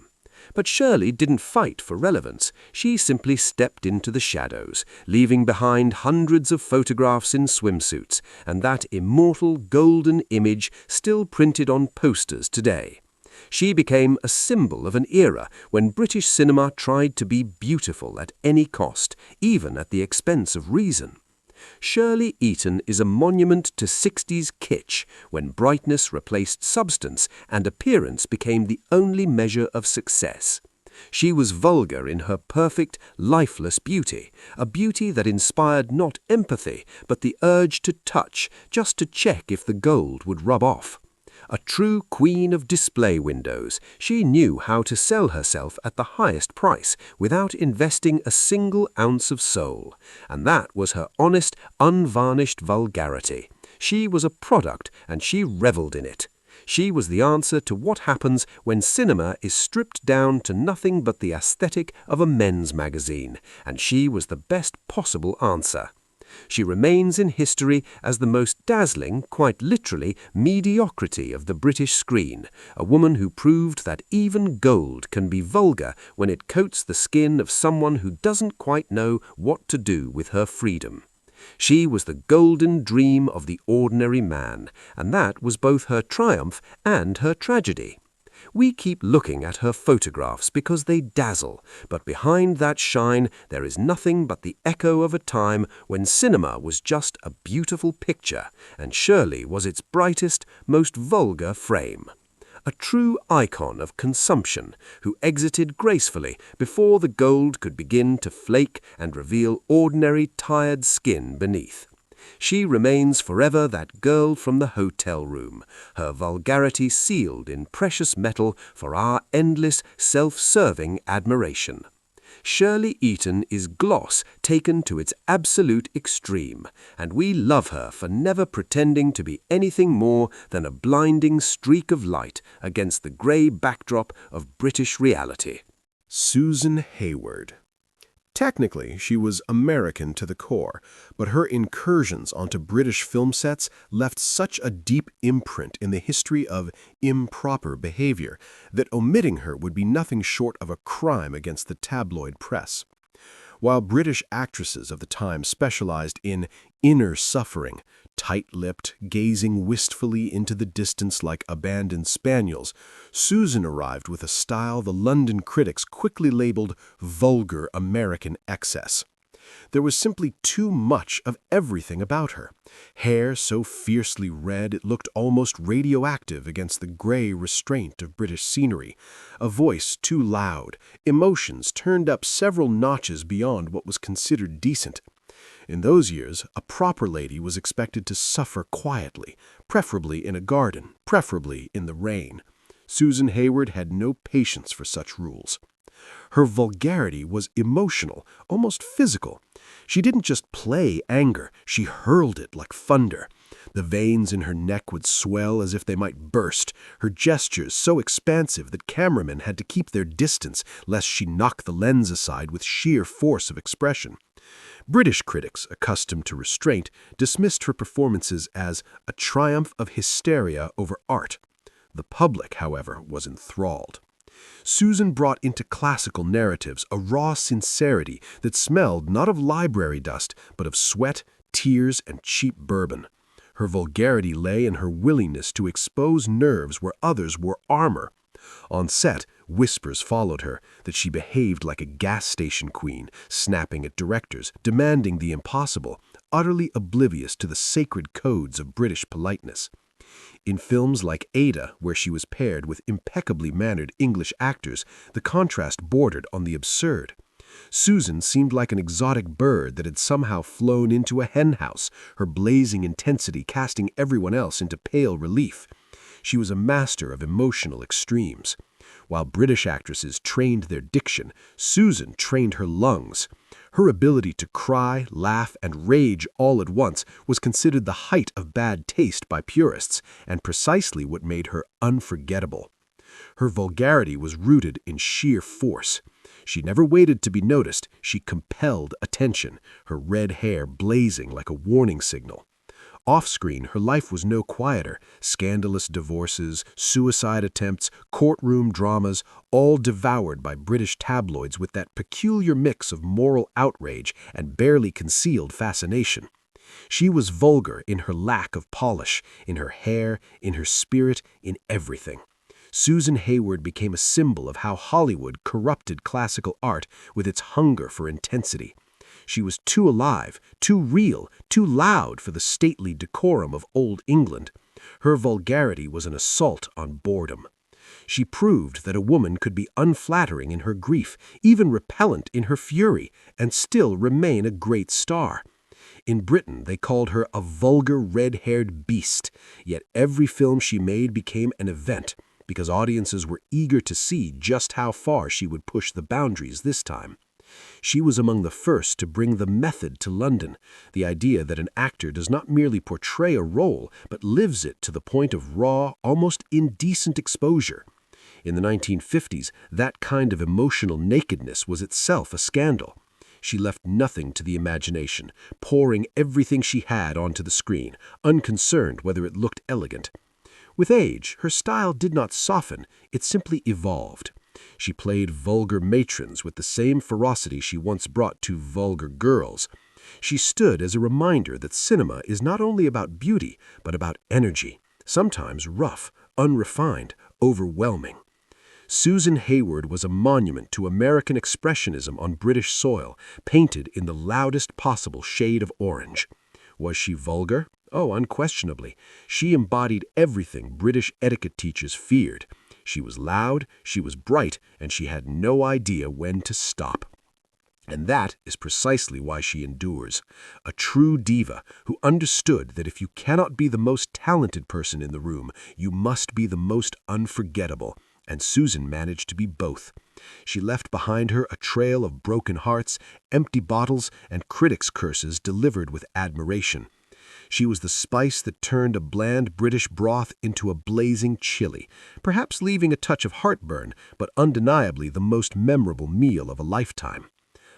But Shirley didn't fight for relevance. She simply stepped into the shadows, leaving behind hundreds of photographs in swimsuits, and that immortal golden image still printed on posters today. She became a symbol of an era when British cinema tried to be beautiful at any cost, even at the expense of reason. Shirley Eaton is a monument to 60s kitsch, when brightness replaced substance and appearance became the only measure of success. She was vulgar in her perfect, lifeless beauty, a beauty that inspired not empathy, but the urge to touch, just to check if the gold would rub off. A true queen of display windows, she knew how to sell herself at the highest price without investing a single ounce of soul. And that was her honest, unvarnished vulgarity. She was a product, and she reveled in it. She was the answer to what happens when cinema is stripped down to nothing but the aesthetic of a men's magazine, and she was the best possible answer. She remains in history as the most dazzling, quite literally, mediocrity of the British screen, a woman who proved that even gold can be vulgar when it coats the skin of someone who doesn't quite know what to do with her freedom. She was the golden dream of the ordinary man, and that was both her triumph and her tragedy. We keep looking at her photographs because they dazzle, but behind that shine there is nothing but the echo of a time when cinema was just a beautiful picture, and Shirley was its brightest, most vulgar frame. A true icon of consumption, who exited gracefully before the gold could begin to flake and reveal ordinary, tired skin beneath. She remains forever that girl from the hotel room, her vulgarity sealed in precious metal for our endless, self-serving admiration. Shirley Eaton is gloss taken to its absolute extreme, and we love her for never pretending to be anything more than a blinding streak of light against the grey backdrop of British reality. Susan Hayward. Technically, she was American to the core, but her incursions onto British film sets left such a deep imprint in the history of improper behavior that omitting her would be nothing short of a crime against the tabloid press. While British actresses of the time specialized in inner suffering, tight-lipped, gazing wistfully into the distance like abandoned spaniels, Susan arrived with a style the London critics quickly labeled vulgar American excess. There was simply too much of everything about her. Hair so fiercely red it looked almost radioactive against the gray restraint of British scenery. A voice too loud, emotions turned up several notches beyond what was considered decent. In those years, a proper lady was expected to suffer quietly, preferably in a garden, preferably in the rain. Susan Hayward had no patience for such rules. Her vulgarity was emotional, almost physical. She didn't just play anger, she hurled it like thunder. The veins in her neck would swell as if they might burst, her gestures so expansive that cameramen had to keep their distance lest she knock the lens aside with sheer force of expression. British critics, accustomed to restraint, dismissed her performances as a triumph of hysteria over art. The public, however, was enthralled. Susan brought into classical narratives a raw sincerity that smelled not of library dust, but of sweat, tears, and cheap bourbon. Her vulgarity lay in her willingness to expose nerves where others wore armor. On set, whispers followed her that she behaved like a gas station queen, snapping at directors, demanding the impossible, utterly oblivious to the sacred codes of British politeness. In films like Ada, where she was paired with impeccably mannered English actors, the contrast bordered on the absurd. Susan seemed like an exotic bird that had somehow flown into a henhouse, her blazing intensity casting everyone else into pale relief. She was a master of emotional extremes. While British actresses trained their diction, Susan trained her lungs. Her ability to cry, laugh, and rage all at once was considered the height of bad taste by purists, and precisely what made her unforgettable. Her vulgarity was rooted in sheer force. She never waited to be noticed, she compelled attention, her red hair blazing like a warning signal. Off-screen, her life was no quieter. Scandalous divorces, suicide attempts, courtroom dramas, all devoured by British tabloids with that peculiar mix of moral outrage and barely concealed fascination. She was vulgar in her lack of polish, in her hair, in her spirit, in everything. Susan Hayward became a symbol of how Hollywood corrupted classical art with its hunger for intensity. She was too alive, too real, too loud for the stately decorum of old England. Her vulgarity was an assault on boredom. She proved that a woman could be unflattering in her grief, even repellent in her fury, and still remain a great star. In Britain, they called her a vulgar red-haired beast, yet every film she made became an event, because audiences were eager to see just how far she would push the boundaries this time. She was among the first to bring the method to London, the idea that an actor does not merely portray a role, but lives it to the point of raw, almost indecent exposure. In the 1950s, that kind of emotional nakedness was itself a scandal. She left nothing to the imagination, pouring everything she had onto the screen, unconcerned whether it looked elegant. With age, her style did not soften, it simply evolved. She played vulgar matrons with the same ferocity she once brought to vulgar girls. She stood as a reminder that cinema is not only about beauty, but about energy, sometimes rough, unrefined, overwhelming. Susan Hayward was a monument to American expressionism on British soil, painted in the loudest possible shade of orange. Was she vulgar? Oh, unquestionably. She embodied everything British etiquette teachers feared. She was loud, she was bright, and she had no idea when to stop. And that is precisely why she endures. A true diva who understood that if you cannot be the most talented person in the room, you must be the most unforgettable. And Susan managed to be both. She left behind her a trail of broken hearts, empty bottles, and critics' curses delivered with admiration. She was the spice that turned a bland British broth into a blazing chili, perhaps leaving a touch of heartburn, but undeniably the most memorable meal of a lifetime.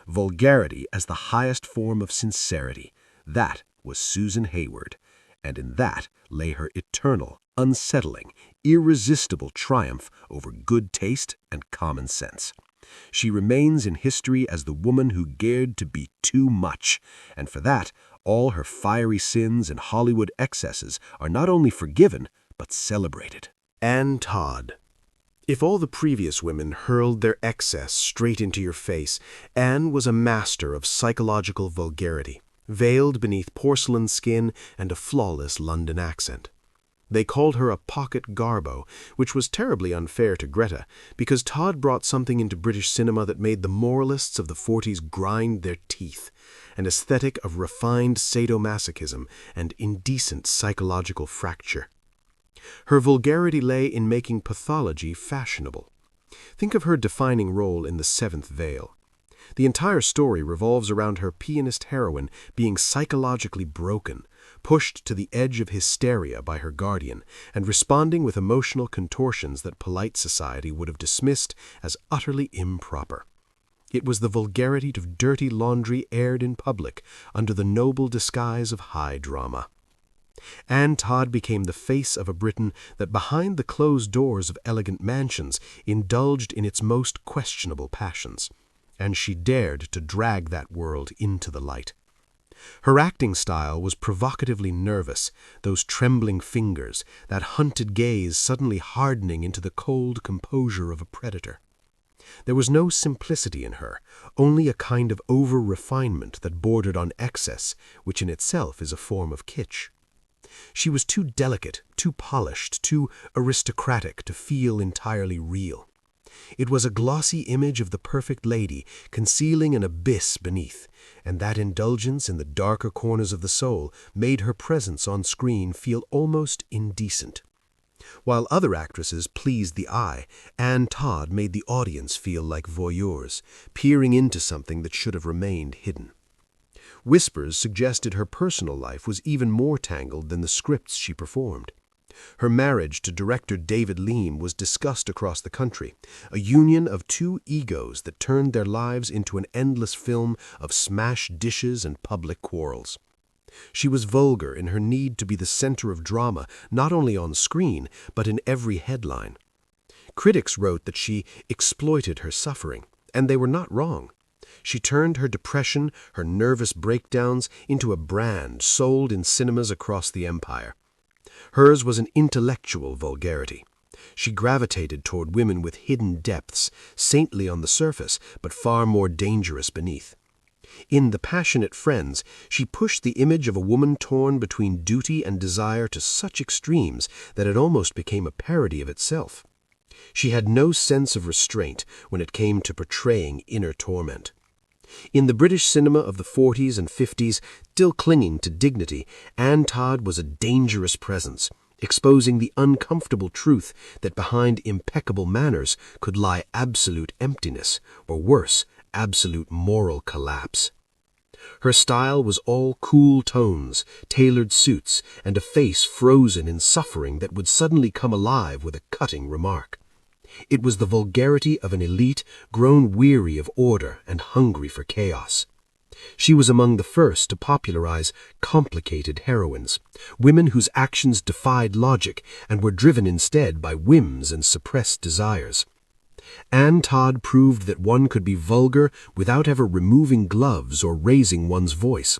Vulgarity as the highest form of sincerity. That was Susan Hayward, and in that lay her eternal, unsettling, irresistible triumph over good taste and common sense. She remains in history as the woman who dared to be too much, and for that, all her fiery sins and Hollywood excesses are not only forgiven, but celebrated. And Todd. If all the previous women hurled their excess straight into your face, Anne was a master of psychological vulgarity, veiled beneath porcelain skin and a flawless London accent. They called her a pocket Garbo, which was terribly unfair to Greta, because Todd brought something into British cinema that made the moralists of the 40s grind their teeth, an aesthetic of refined sadomasochism and indecent psychological fracture. Her vulgarity lay in making pathology fashionable. Think of her defining role in The Seventh Veil. The entire story revolves around her pianist heroine being psychologically broken, pushed to the edge of hysteria by her guardian, and responding with emotional contortions that polite society would have dismissed as utterly improper. It was the vulgarity of dirty laundry aired in public under the noble disguise of high drama. Anne Todd became the face of a Britain that behind the closed doors of elegant mansions indulged in its most questionable passions, and she dared to drag that world into the light. Her acting style was provocatively nervous, those trembling fingers, that hunted gaze suddenly hardening into the cold composure of a predator. There was no simplicity in her, only a kind of over-refinement that bordered on excess, which in itself is a form of kitsch. She was too delicate, too polished, too aristocratic to feel entirely real. It was a glossy image of the perfect lady concealing an abyss beneath, and that indulgence in the darker corners of the soul made her presence on screen feel almost indecent. While other actresses pleased the eye, Anne Todd made the audience feel like voyeurs, peering into something that should have remained hidden. Whispers suggested her personal life was even more tangled than the scripts she performed. Her marriage to director David Lean was discussed across the country, a union of two egos that turned their lives into an endless film of smashed dishes and public quarrels. She was vulgar in her need to be the center of drama, not only on screen, but in every headline. Critics wrote that she exploited her suffering, and they were not wrong. She turned her depression, her nervous breakdowns, into a brand sold in cinemas across the empire. Hers was an intellectual vulgarity. She gravitated toward women with hidden depths, saintly on the surface, but far more dangerous beneath. In The Passionate Friends, she pushed the image of a woman torn between duty and desire to such extremes that it almost became a parody of itself. She had no sense of restraint when it came to portraying inner torment. In the British cinema of the 40s and 50s, still clinging to dignity, Anne Todd was a dangerous presence, exposing the uncomfortable truth that behind impeccable manners could lie absolute emptiness, or worse, absolute moral collapse. Her style was all cool tones, tailored suits, and a face frozen in suffering that would suddenly come alive with a cutting remark. It was the vulgarity of an elite grown weary of order and hungry for chaos. She was among the first to popularize complicated heroines, women whose actions defied logic and were driven instead by whims and suppressed desires. Anne Todd proved that one could be vulgar without ever removing gloves or raising one's voice.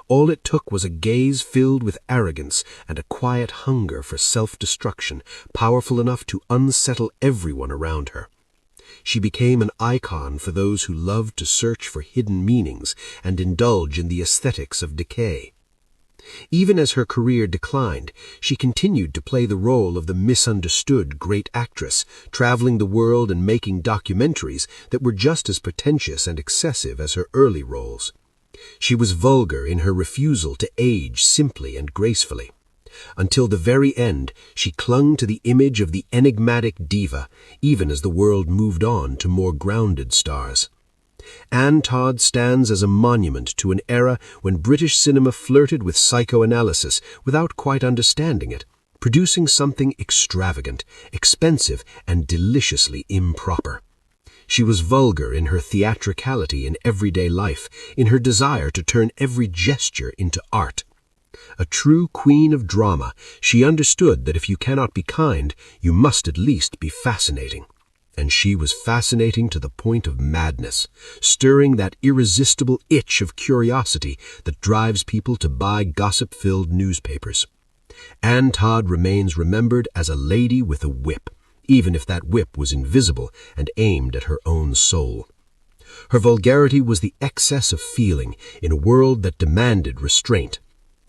All it took was a gaze filled with arrogance and a quiet hunger for self-destruction, powerful enough to unsettle everyone around her. She became an icon for those who loved to search for hidden meanings and indulge in the aesthetics of decay. Even as her career declined, she continued to play the role of the misunderstood great actress, traveling the world and making documentaries that were just as pretentious and excessive as her early roles. She was vulgar in her refusal to age simply and gracefully. Until the very end, she clung to the image of the enigmatic diva, even as the world moved on to more grounded stars. Anne Todd stands as a monument to an era when British cinema flirted with psychoanalysis without quite understanding it, producing something extravagant, expensive, and deliciously improper. She was vulgar in her theatricality in everyday life, in her desire to turn every gesture into art. A true queen of drama, she understood that if you cannot be kind, you must at least be fascinating. And she was fascinating to the point of madness, stirring that irresistible itch of curiosity that drives people to buy gossip-filled newspapers. Anne Todd remains remembered as a lady with a whip, even if that whip was invisible and aimed at her own soul. Her vulgarity was the excess of feeling in a world that demanded restraint,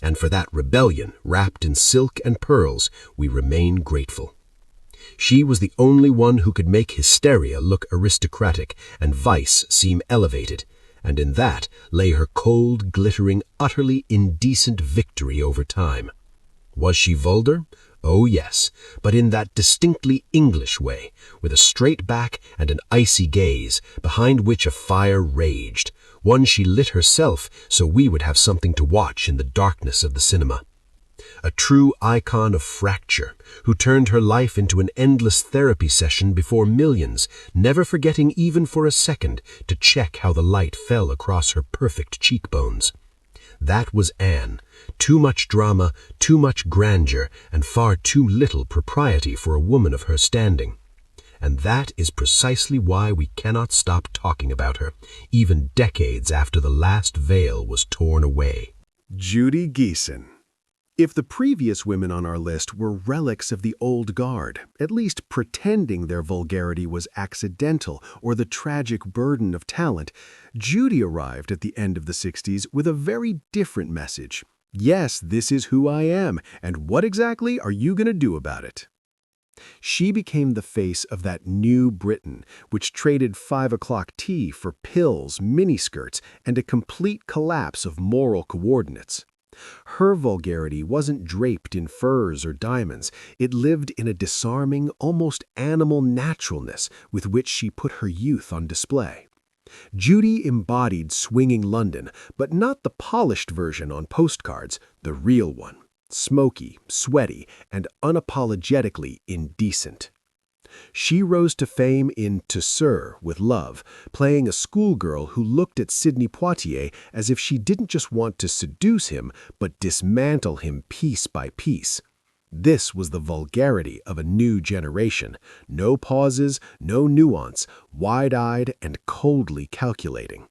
and for that rebellion, wrapped in silk and pearls, we remain grateful. She was the only one who could make hysteria look aristocratic and vice seem elevated, and in that lay her cold, glittering, utterly indecent victory over time. Was she vulgar? Oh yes, but in that distinctly English way, with a straight back and an icy gaze, behind which a fire raged, one she lit herself so we would have something to watch in the darkness of the cinema. A true icon of fracture, who turned her life into an endless therapy session before millions, never forgetting even for a second to check how the light fell across her perfect cheekbones. That was Anne. Too much drama, too much grandeur, and far too little propriety for a woman of her standing. And that is precisely why we cannot stop talking about her, even decades after the last veil was torn away. Judy Geeson. If the previous women on our list were relics of the old guard, at least pretending their vulgarity was accidental or the tragic burden of talent, Judy arrived at the end of the 60s with a very different message, Yes, this is who I am, and what exactly are you going to do about it? She became the face of that new Britain, which traded 5 o'clock tea for pills, miniskirts, and a complete collapse of moral coordinates. Her vulgarity wasn't draped in furs or diamonds. It lived in a disarming, almost animal naturalness with which she put her youth on display. Judy embodied swinging London, but not the polished version on postcards, the real one. Smoky, sweaty, and unapologetically indecent. She rose to fame in To Sir with Love, playing a schoolgirl who looked at Sidney Poitier as if she didn't just want to seduce him, but dismantle him piece by piece. This was the vulgarity of a new generation. No pauses, no nuance, wide-eyed and coldly calculating.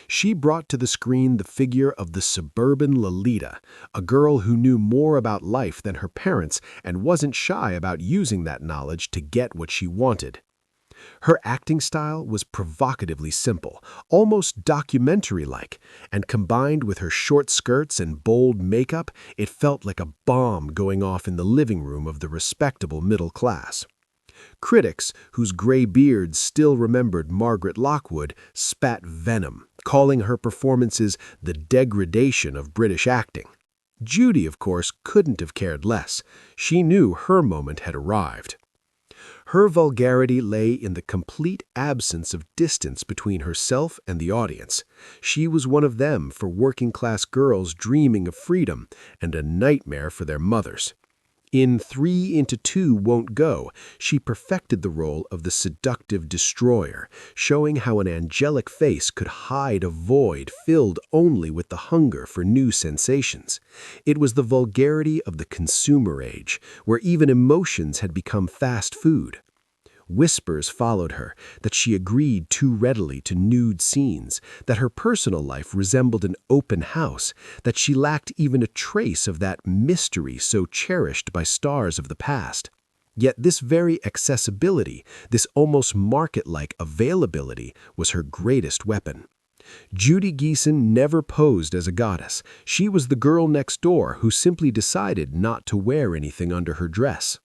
She brought to the screen the figure of the suburban Lolita, a girl who knew more about life than her parents and wasn't shy about using that knowledge to get what she wanted. Her acting style was provocatively simple, almost documentary-like, and combined with her short skirts and bold makeup, it felt like a bomb going off in the living room of the respectable middle class. Critics, whose gray beards still remembered Margaret Lockwood, spat venom, calling her performances the degradation of British acting. Judy, of course, couldn't have cared less. She knew her moment had arrived. Her vulgarity lay in the complete absence of distance between herself and the audience. She was one of them for working-class girls dreaming of freedom, and a nightmare for their mothers. In 3 into 2 Won't Go, she perfected the role of the seductive destroyer, showing how an angelic face could hide a void filled only with the hunger for new sensations. It was the vulgarity of the consumer age, where even emotions had become fast food. Whispers followed her, that she agreed too readily to nude scenes, that her personal life resembled an open house, that she lacked even a trace of that mystery so cherished by stars of the past. Yet this very accessibility, this almost market-like availability, was her greatest weapon. Judy Geeson never posed as a goddess. She was the girl next door who simply decided not to wear anything under her dress.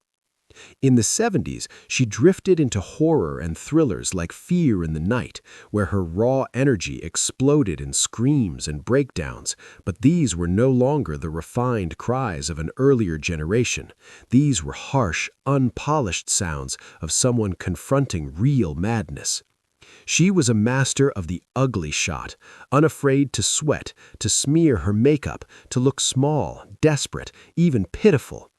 In the 70s, she drifted into horror and thrillers like Fear in the Night, where her raw energy exploded in screams and breakdowns, but these were no longer the refined cries of an earlier generation. These were harsh, unpolished sounds of someone confronting real madness. She was a master of the ugly shot, unafraid to sweat, to smear her makeup, to look small, desperate, even pitiful.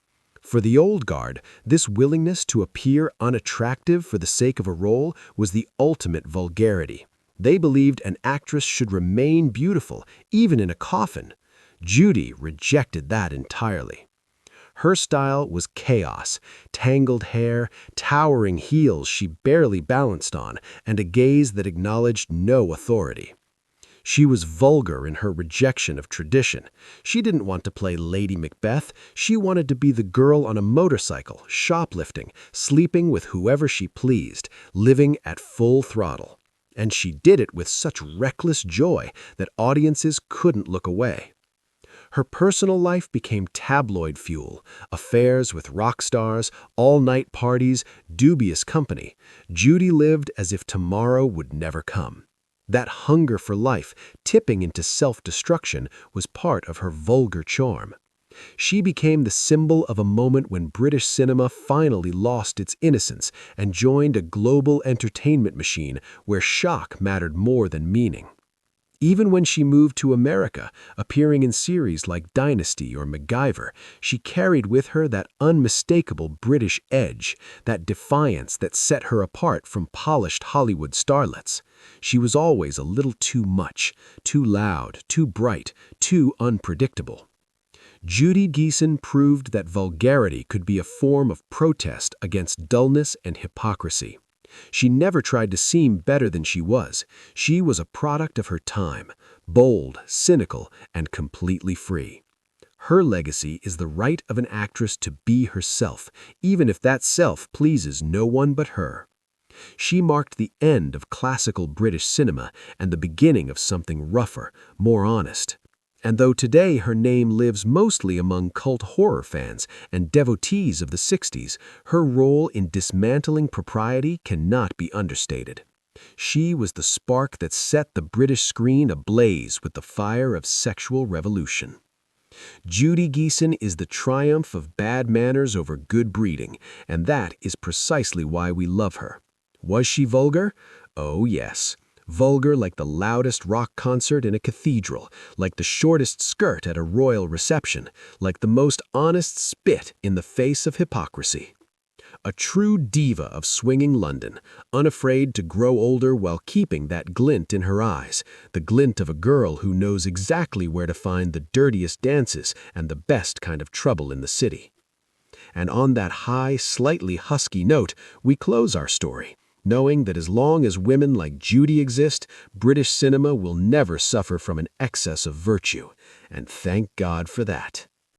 For the old guard, this willingness to appear unattractive for the sake of a role was the ultimate vulgarity. They believed an actress should remain beautiful, even in a coffin. Judy rejected that entirely. Her style was chaos, tangled hair, towering heels she barely balanced on, and a gaze that acknowledged no authority. She was vulgar in her rejection of tradition. She didn't want to play Lady Macbeth. She wanted to be the girl on a motorcycle, shoplifting, sleeping with whoever she pleased, living at full throttle. And she did it with such reckless joy that audiences couldn't look away. Her personal life became tabloid fuel, affairs with rock stars, all-night parties, dubious company. Judy lived as if tomorrow would never come. That hunger for life, tipping into self-destruction, was part of her vulgar charm. She became the symbol of a moment when British cinema finally lost its innocence and joined a global entertainment machine where shock mattered more than meaning. Even when she moved to America, appearing in series like Dynasty or MacGyver, she carried with her that unmistakable British edge, that defiance that set her apart from polished Hollywood starlets. She was always a little too much, too loud, too bright, too unpredictable. Judy Geeson proved that vulgarity could be a form of protest against dullness and hypocrisy. She never tried to seem better than she was. She was a product of her time, bold, cynical, and completely free. Her legacy is the right of an actress to be herself, even if that self pleases no one but her. She marked the end of classical British cinema and the beginning of something rougher, more honest. And though today her name lives mostly among cult horror fans and devotees of the 60s, her role in dismantling propriety cannot be understated. She was the spark that set the British screen ablaze with the fire of sexual revolution. Judy Geeson is the triumph of bad manners over good breeding, and that is precisely why we love her. Was she vulgar? Oh, yes. Vulgar like the loudest rock concert in a cathedral, like the shortest skirt at a royal reception, like the most honest spit in the face of hypocrisy. A true diva of swinging London, unafraid to grow older while keeping that glint in her eyes, the glint of a girl who knows exactly where to find the dirtiest dances and the best kind of trouble in the city. And on that high, slightly husky note, we close our story, knowing that as long as women like Judy exist, British cinema will never suffer from an excess of virtue. And thank God for that.